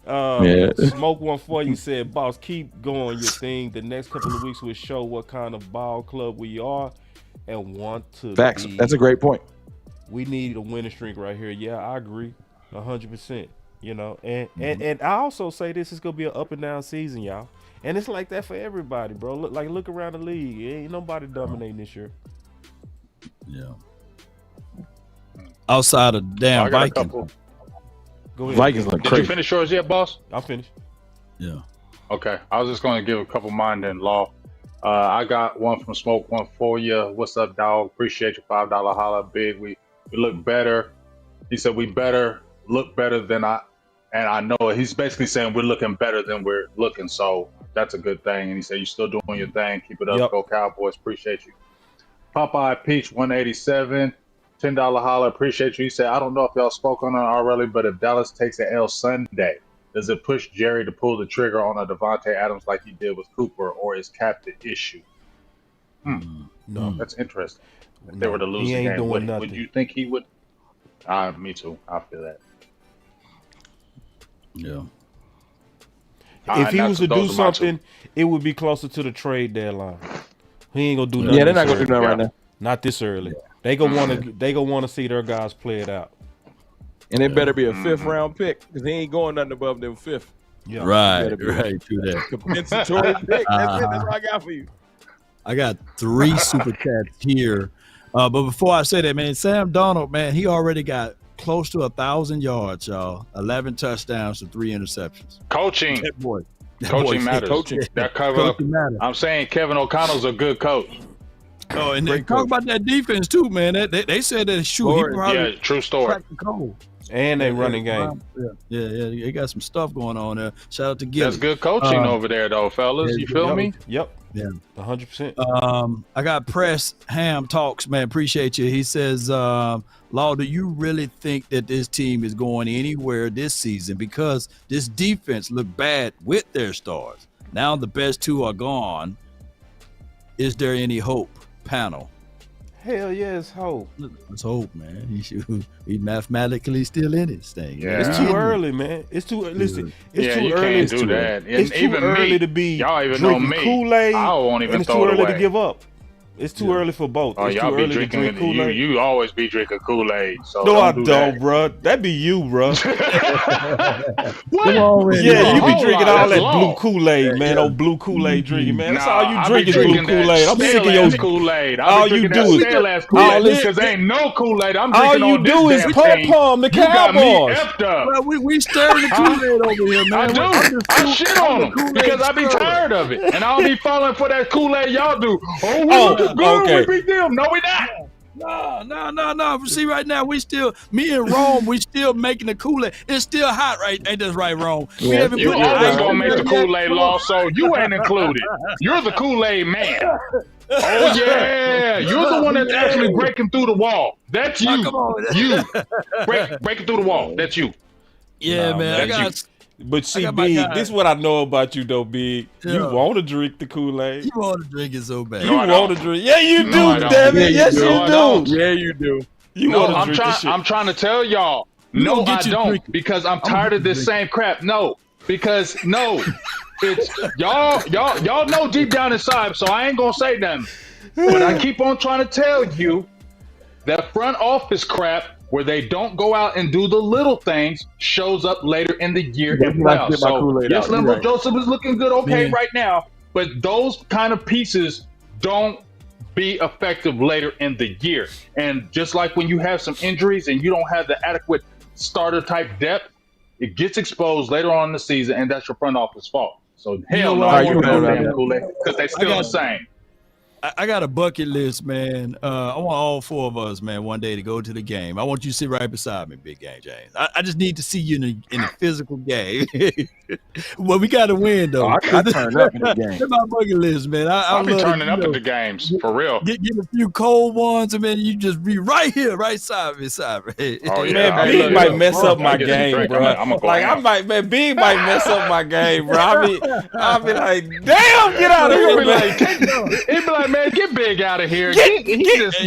Smoke 140 said, "Boss, keep going your thing. The next couple of weeks will show what kind of ball club we are and want to Facts. be. That's a great point. We need a winning streak right here." Yeah, I agree, 100%. You know, and I also say this is gonna be an up and down season, y'all, and it's like that for everybody, bro. Look around the league. Ain't nobody dominating this year. Yeah. Outside of damn Vikings. Go ahead. Vikings look Did crazy. you finish yours yet, boss? I'm finished. Yeah. Okay. I was just going to give a couple mine then, Law. I got one from Smoke 140. What's up, dog? Appreciate your $5 holla. Big. We look better. He said we look better than I know. He's basically saying we're looking better than we're looking. So that's a good thing. And he said, you're still doing your thing. Keep it up. Yep. Go Cowboys. Appreciate you. Popeye Peach 187. $10 holler, appreciate you. He said, I don't know if y'all spoke on it already, but if Dallas takes an L Sunday, does it push Jerry to pull the trigger on a Devontae Adams like he did with Cooper, or is Cap the issue? No. That's interesting. If they were to lose the game, would you think he would? Me too. I feel that. Yeah. If he was to do something, it would be closer to the trade deadline. He ain't gonna do nothing. Yeah, they're not gonna do nothing right now. Not this early. They gonna wanna see their guys play it out. And it better be a 5th round pick, because he ain't going nothing above them 5th. Yeah. Right. Do that. Compensatory pick. That's it. That's all I got for you. I got 3 super chats here. But before I say that, man, Sam Darnold, man, he already got close to 1,000 yards, y'all. 11 touchdowns to 3 interceptions. Coaching. That boy. Coaching matters. Coaching. That cover. Coaching matters. I'm saying Kevin O'Connell's a good coach. Oh, and they talk about that defense too, man. They said that he probably true story. cracked the code. And they running game. Yeah. They got some stuff going on there. Shout out to Gilly. That's good coaching over there, though, fellas. You feel me? Yep. Yeah. 100%. I got Press Ham Talks, man. Appreciate you. He says, Law, do you really think that this team is going anywhere this season? Because this defense looked bad with their stars. Now the best two are gone. Is there any hope? Panel. Hell yeah, it's hope. Let's hope, man. He's mathematically still in his thing. Yeah. It's too early, man. It's too listen. It's too you early. can't do that. And It's too even early me, to be y'all even know drinking me. Kool-Aid. I won't even and it's throw too it early away. to give up. It's too early for both. Oh, It's y'all too be early to drinking drink Kool-Aid. You always be drinking Kool-Aid. So No, I do don't, that. bro. That be you, bro. What? Yeah, you be drinking all that blue Law. Kool-Aid, man. Old blue Kool-Aid drinking, man. That's Nah, all you I drink be is blue drinking that Kool-Aid. I'm sick of your stale-ass Kool-Aid. all I be you drinking do that is stale-ass all Kool-Aid this- because ain't no Kool-Aid. I'm all drinking you on do this is damn team. pom-pom the You got me Cowboys. effed up. Well, we stirring the Kool-Aid over here, man. I do. I shit on them because I be tired of it, and I'll be falling for that Kool-Aid y'all do. Oh, we looking good. okay. We beat them. No, we not. No. See, right now, me and Rome, we still making the Kool-Aid. It's still hot, right? Ain't that right, Rome? You always gonna make the Kool-Aid Law, so you ain't included. You're the Kool-Aid man. Oh yeah, you're the one that's actually breaking through the wall. That's you. You breaking through the wall. That's you. Yeah, Nah, man. that's But see, got my Big, guy. this is what I know about you, though, Big. Yeah. You want to drink the Kool-Aid. You want to drink it so bad. You want to drink. Yeah, you No, I do, don't. damn it. Yeah, you Yes, do. you No, I do. don't. Yeah, you do. You No, want to I'm drink this shit. I'm trying to tell y'all. You No, gonna I get you don't, drinking. because I'm gonna tired get of you this drinking. same crap. No, because no, it's y'all know deep down inside. So I ain't gonna say nothing. But I keep on trying to tell you that front office crap, where they don't go out and do the little things, shows up later in the year Yeah, in you like to playoffs. get my So Kool-Aid yes, out. You're Limbo right. Joseph is looking good, okay, Man. right now. But those kind of pieces don't be effective later in the year. And just like when you have some injuries and you don't have the adequate starter type depth, it gets exposed later on in the season, and that's your front office fault. So hell know no, what I I ain't wanna gonna do? do damn Kool-Aid because they still the same. I got a bucket list, man. I want all four of us, man, one day to go to the game. I want you to sit right beside me, Big Game James. I just need to see you in a physical game. Well, we got to win, though. I turn up in the game. That's my bucket list, man. I'll be love to, turning up at the games for real. Get a few cold ones, and man, you just be right here, right side me. Oh, yeah. Man, Hey, Big look, might look, mess bro, up my I get some game, drink. bro. I'm gonna go Like, out. Big might mess up my game, bro. I'll be like, damn, get out of here, He'd be man. like, he'd be like, man, get Big out of here. Get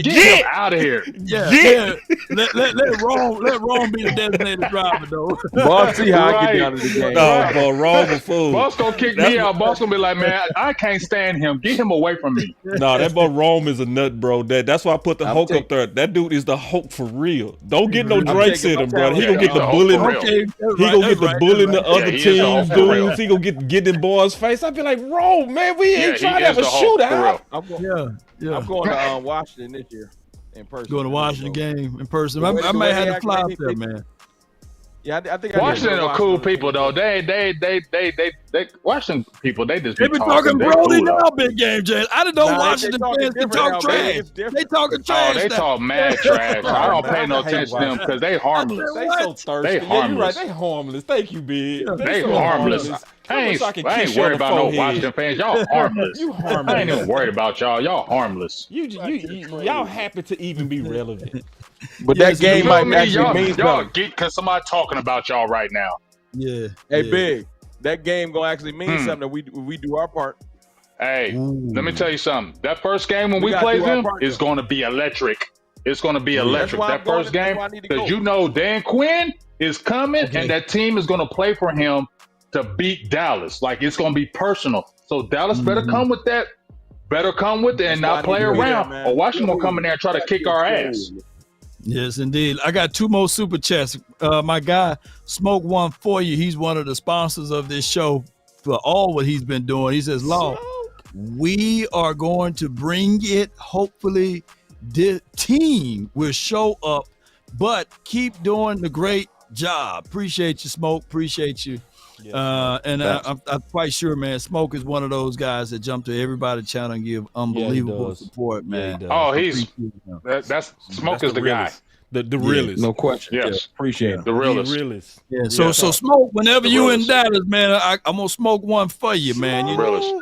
him out of here. Yeah. Let Rome be the designated driver, though. Boss, see how I Right. get down to the game. No, but wrong before. Boss gonna kick me out. Boss gonna be like, man, I can't stand him. Get him away from me. No, that boy Rome is a nut, bro. That's why I put the Hulk up there. That dude is the Hulk for real. Don't get no drinks in him, bro. He gonna get the bully. He gonna get the bully in the other he is the Hulk teams, for real. dudes. He gonna get in boys' face. I'd be like, Rome, man, we ain't he trying to is have a the Hulk for shootout. real. I'm going to Washington this year in person. Going to Washington game in person. The way- I the might way have they to act fly like up there, man. Yeah, I think I Washington did go are cool Washington. people though. They Washington people. They just They be be talking They Brody cool, though. now, Big Game, Jay. I didn't know Nah, they Washington talking fans can different talk now, baby. trash. It's different. They talking Oh, trash. they now. talk mad trash. I don't pay no I hate attention to them because they harmless. They so thirsty. They Yeah, you're right. harmless. They harmless. Thank you, Big. They so harmless. I wish I could ain't kiss you on worried the about no forehead. Washington fans. Y'all harmless. You I ain't even harmless. worried about y'all. Y'all harmless. Y'all happy to even be relevant. But Yes, that game You might feel me? actually Y'all, mean y'all something. geek because somebody talking about y'all right now. Yeah. Hey, yeah. Big, that game gonna actually mean something if we do our part. Hey, Ooh. let me tell you something. That first game when We we gotta play do our them part, is going to be electric. It's going to be electric. why That I'm going first to- that's game, why I need to because go. you know Dan Quinn is coming, Okay. and that team is going to play for him to beat Dallas. Like, it's going to be personal. So Dallas better come with that. Better come with it and That's why not I play need to be there, around. man. Or Washington will come in there and try to kick our ass. Yes, indeed. I got two more super chats. My guy, Smoke One For You, he's one of the sponsors of this show for all what he's been doing. He says, Law, we are going to bring it. Hopefully, the team will show up, but keep doing the great job. Appreciate you, Smoke. Appreciate you. And I'm quite sure, man, Smoke is one of those guys that jump to everybody's channel and give unbelievable does. support, man. Yeah, he does. Oh, he's Appreciate him. that's Smoke That's is the guy. realest. The realest. No question. Yes. Yeah, appreciate it. The realest. Yeah. So smoke whenever you in Dallas, man. I'm gonna smoke one for you, man. You know.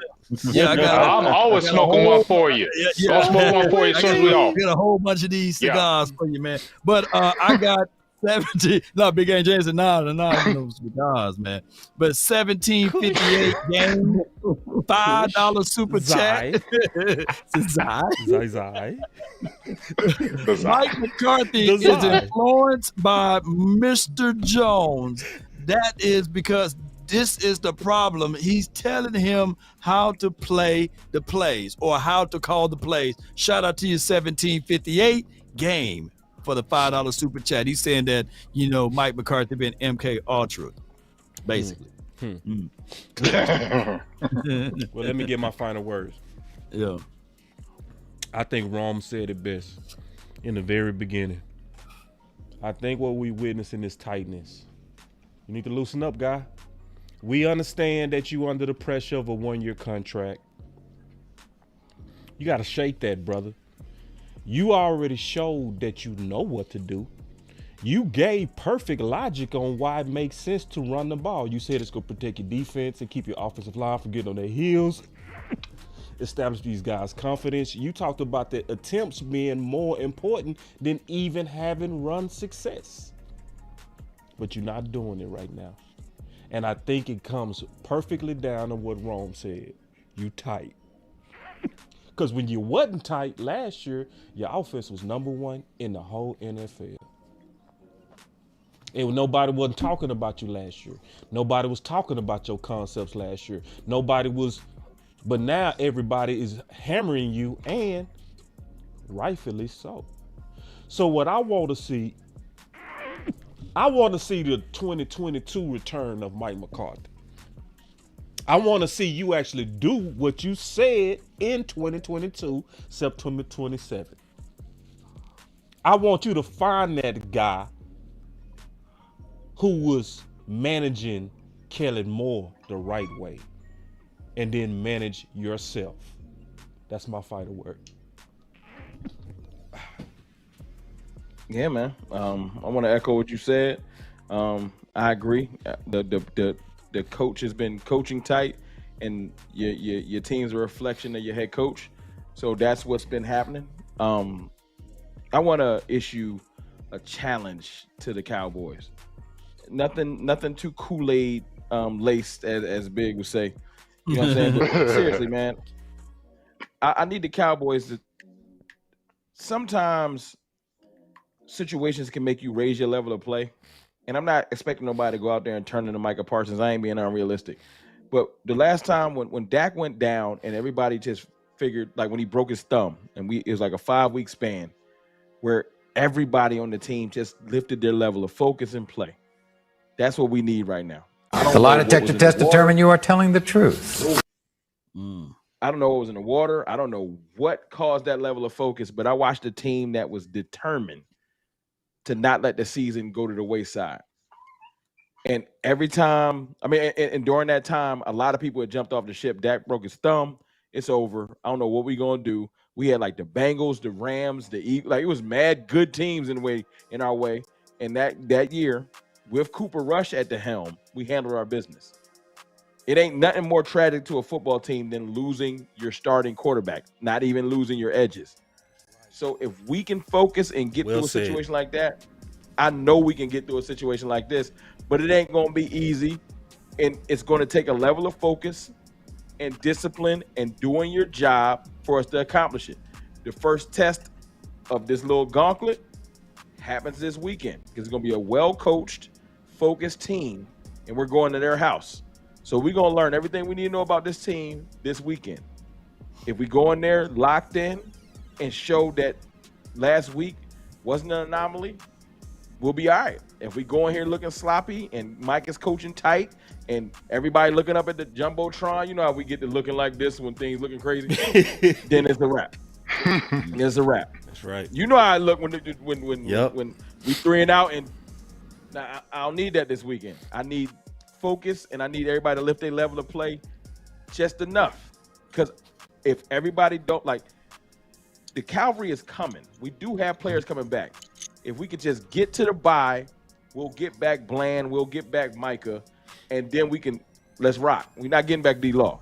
Yeah, I'm always smoking one for you. I'll smoke one for you as soon as we off. Get a whole bunch of these cigars for you, man. But I got 17. No, Big Game James and no cigars, man. But 1758 game, $5 super chat. Zai. Mike McCarthy is influenced by Mr. Jones. That is because this is the problem. He's telling him how to play the plays or how to call the plays. Shout out to you, 1758 game for the $5 super chat. He's saying that, Mike McCarthy been MK Ultra, basically. Well, let me get my final words. Yeah. I think Rome said it best in the very beginning. I think what we witnessing is tightness. You need to loosen up, guy. We understand that you under the pressure of a 1-year contract. You got to shake that, brother. You already showed that you know what to do. You gave perfect logic on why it makes sense to run the ball. You said it's going to protect your defense and keep your offensive line from getting on their heels. Establish these guys' confidence. You talked about the attempts being more important than even having run success. But you're not doing it right now. And I think it comes perfectly down to what Rome said. You tight. Because when you wasn't tight last year, your offense was #1 in the whole NFL. And nobody wasn't talking about you last year. Nobody was talking about your concepts last year. Nobody was, but now everybody is hammering you, and rightfully so. So what I want to see, the 2022 return of Mike McCarthy. I want to see you actually do what you said in 2022, September 27th. I want you to find that guy who was managing Kellen Moore the right way, and then manage yourself. That's my final word. Yeah, man. I want to echo what you said. I agree. The coach has been coaching tight, and your team's a reflection of your head coach. So that's what's been happening. I want to issue a challenge to the Cowboys. Nothing too Kool-Aid laced, as Big would say. You know what I'm saying? But seriously, man, I need the Cowboys to. Sometimes situations can make you raise your level of play. And I'm not expecting nobody to go out there and turn into Micah Parsons. I ain't being unrealistic. But the last time when Dak went down and everybody just figured, like when he broke his thumb, and it was like a 5-week span where everybody on the team just lifted their level of focus and play. That's what we need right now. The lie detector test determined you are telling the truth. I don't know what was in the water. I don't know what caused that level of focus, but I watched a team that was determined to not let the season go to the wayside. And every time, and during that time, a lot of people had jumped off the ship. Dak broke his thumb. It's over. I don't know what we're going to do. We had like the Bengals, the Rams, the Eagles. Like it was mad good teams in our way. And that year, with Cooper Rush at the helm, we handled our business. It ain't nothing more tragic to a football team than losing your starting quarterback, not even losing your edges. So if we can focus and get through a situation like that, I know we can get through a situation like this, but it ain't going to be easy. And it's going to take a level of focus and discipline and doing your job for us to accomplish it. The first test of this little gauntlet happens this weekend because it's going to be a well-coached, focused team, and we're going to their house. So we're going to learn everything we need to know about this team this weekend. If we go in there locked in and show that last week wasn't an anomaly, we'll be all right. If we go in here looking sloppy and Mike is coaching tight and everybody looking up at the Jumbotron, you know how we get to looking like this when things looking crazy, then it's a wrap. It's a wrap. That's right. You know how I look when we 3 and out, and I don't need that this weekend. I need focus, and I need everybody to lift their level of play just enough. Because if everybody don't, like, the cavalry is coming. We do have players coming back. if we could just get to the bye, we'll get back Bland, we'll get back Micah, and then let's rock. We're not getting back D-Law,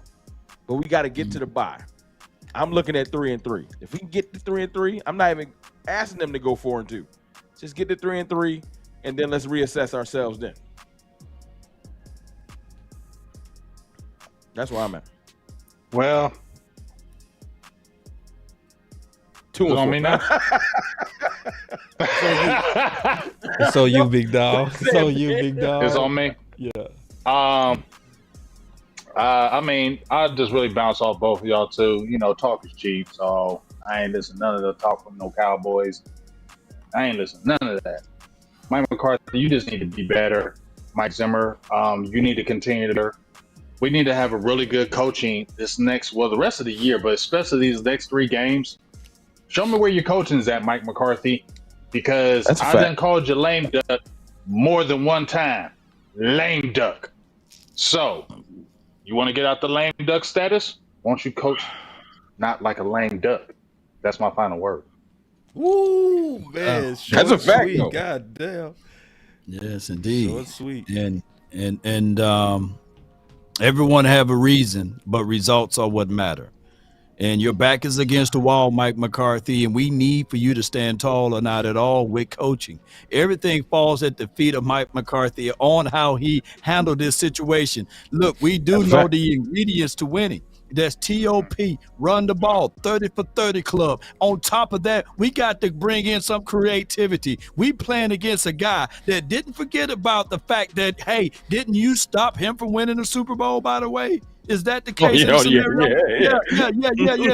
but we got to get to the bye. I'm looking at 3-3. If we can get to 3-3, I'm not even asking them to go 4-2. Just get to 3-3, and then let's reassess ourselves then. That's where I'm at. Well, 2 on me now. So you big dog. So you big dog. It's on me. Yeah. I mean, I just really bounce off both of y'all too. You know, talk is cheap, so I ain't listening to none of the talk from no Cowboys. I ain't listening to none of that. Mike McCarthy, you just need to be better. Mike Zimmer, you need to continue to. We need to have a really good coaching the rest of the year, but especially these next 3 games. Show me where your coaching's at, Mike McCarthy, because I done called you lame duck more than one time. Lame duck. So, you want to get out the lame duck status? Won't you coach not like a lame duck? That's my final word. Woo, man. That's a fact, sweet. though. God damn. Yes, indeed. Short, sweet. And everyone have a reason, but results are what matter. And your back is against the wall, Mike McCarthy, and we need for you to stand tall or not at all with coaching. Everything falls at the feet of Mike McCarthy on how he handled this situation. Look, we do know the ingredients to winning. That's TOP, run the ball, 30 for 30 club. On top of that, we got to bring in some creativity. We playing against a guy that didn't forget about the fact that, hey, didn't you stop him from winning the Super Bowl, by the way? Is that the case? Yeah.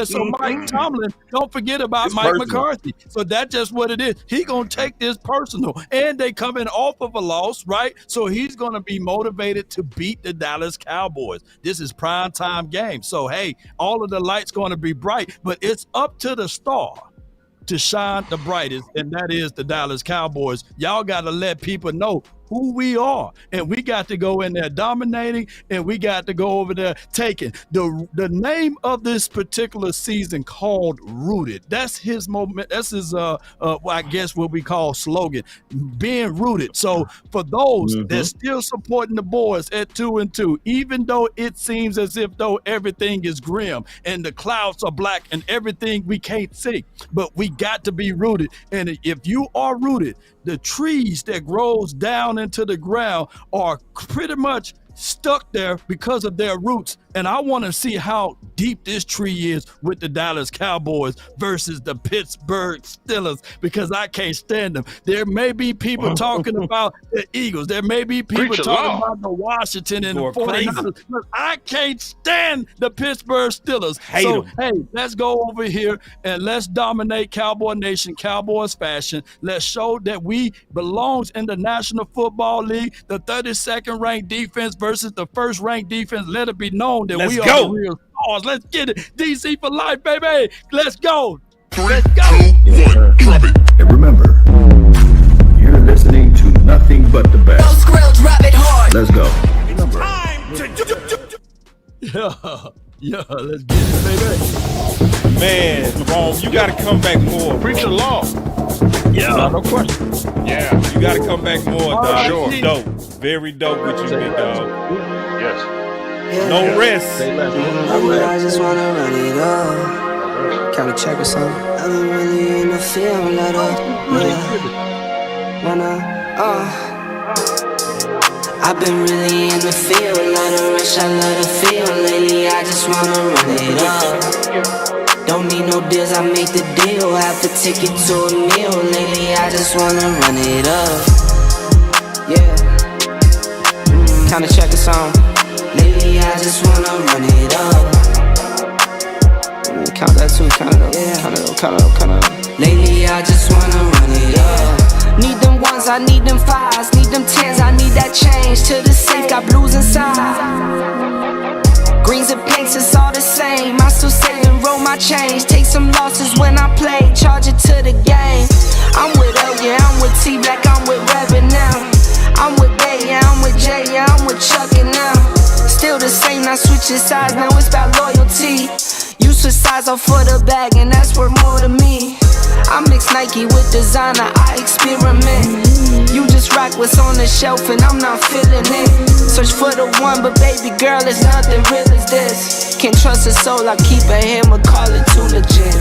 So Mike Tomlin, don't forget about it's Mike personal. McCarthy. So that's just what it is. He gonna take this personal, and they coming off of a loss, right? So he's gonna be motivated to beat the Dallas Cowboys. This is prime time game. So hey, all of the lights gonna be bright, but it's up to the star to shine the brightest, and that is the Dallas Cowboys. Y'all got to let people know who we are, and we got to go in there dominating, and we got to go over there taking. The name of this particular season called Rooted. That's his moment. That's his I guess what we call slogan, being rooted. So for those that still supporting the boys at 2-2, even though it seems as if though everything is grim and the clouds are black and everything we can't see, but we got to be rooted. And if you are rooted, the trees that grows down into the ground are pretty much stuck there because of their roots. And I want to see how deep this tree is with the Dallas Cowboys versus the Pittsburgh Steelers, because I can't stand them. There may be people talking about the Eagles. There may be people talking about the Washington and the 49ers. But I can't stand the Pittsburgh Steelers. Hey, let's go over here and let's dominate Cowboy Nation, Cowboys fashion. Let's show that we belongs in the National Football League, the 32nd ranked defense versus the first ranked defense. Let it be known that we are the real stars. Let's get it. DC for life, baby. Let's go. Let's go. And remember, you're listening to nothing but the best. Those grills drop it hard. Let's go. Yeah, let's get it, baby. Man, Rome, you got to come back more. Preach the law. Yeah, no question. Yeah. You got to come back more, dog. Sure. Dope. Very dope with you, big dog. Yes. No rest. I just wanna run it up. Can we check or something? I've been really in the field, let up. I've been really in the field, let her rush, I let her feel. Lately, I just wanna run it up. Don't need no deals, I make the deal. Have to take it to a meal. Lately, I just wanna run it up. Yeah. Kinda check or something. Lately I just wanna run it up. Count that too, count it up, count it up. Lately I just wanna run it up. Need them ones, I need them fives, need them tens, I need that change to the safe, got blues inside. Greens and pinks, it's all the same. I still save and roll my change. Take some losses when I play, charge it to the game. I'm with L, yeah, I'm with T Black, I'm with Reverend now. I'm with Bay, yeah, I'm with Jay, yeah, I'm with Chuck and now. Still the same, not switching sides, now it's about loyalty. You switch sides off for the bag, and that's worth more to me. I mix Nike with designer, I experiment. You just rock what's on the shelf and I'm not feeling it. Search for the one, but baby girl, it's nothing real as this. Can't trust a soul, I keep a hammer, call it too legit.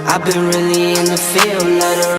I've been really in the field, let her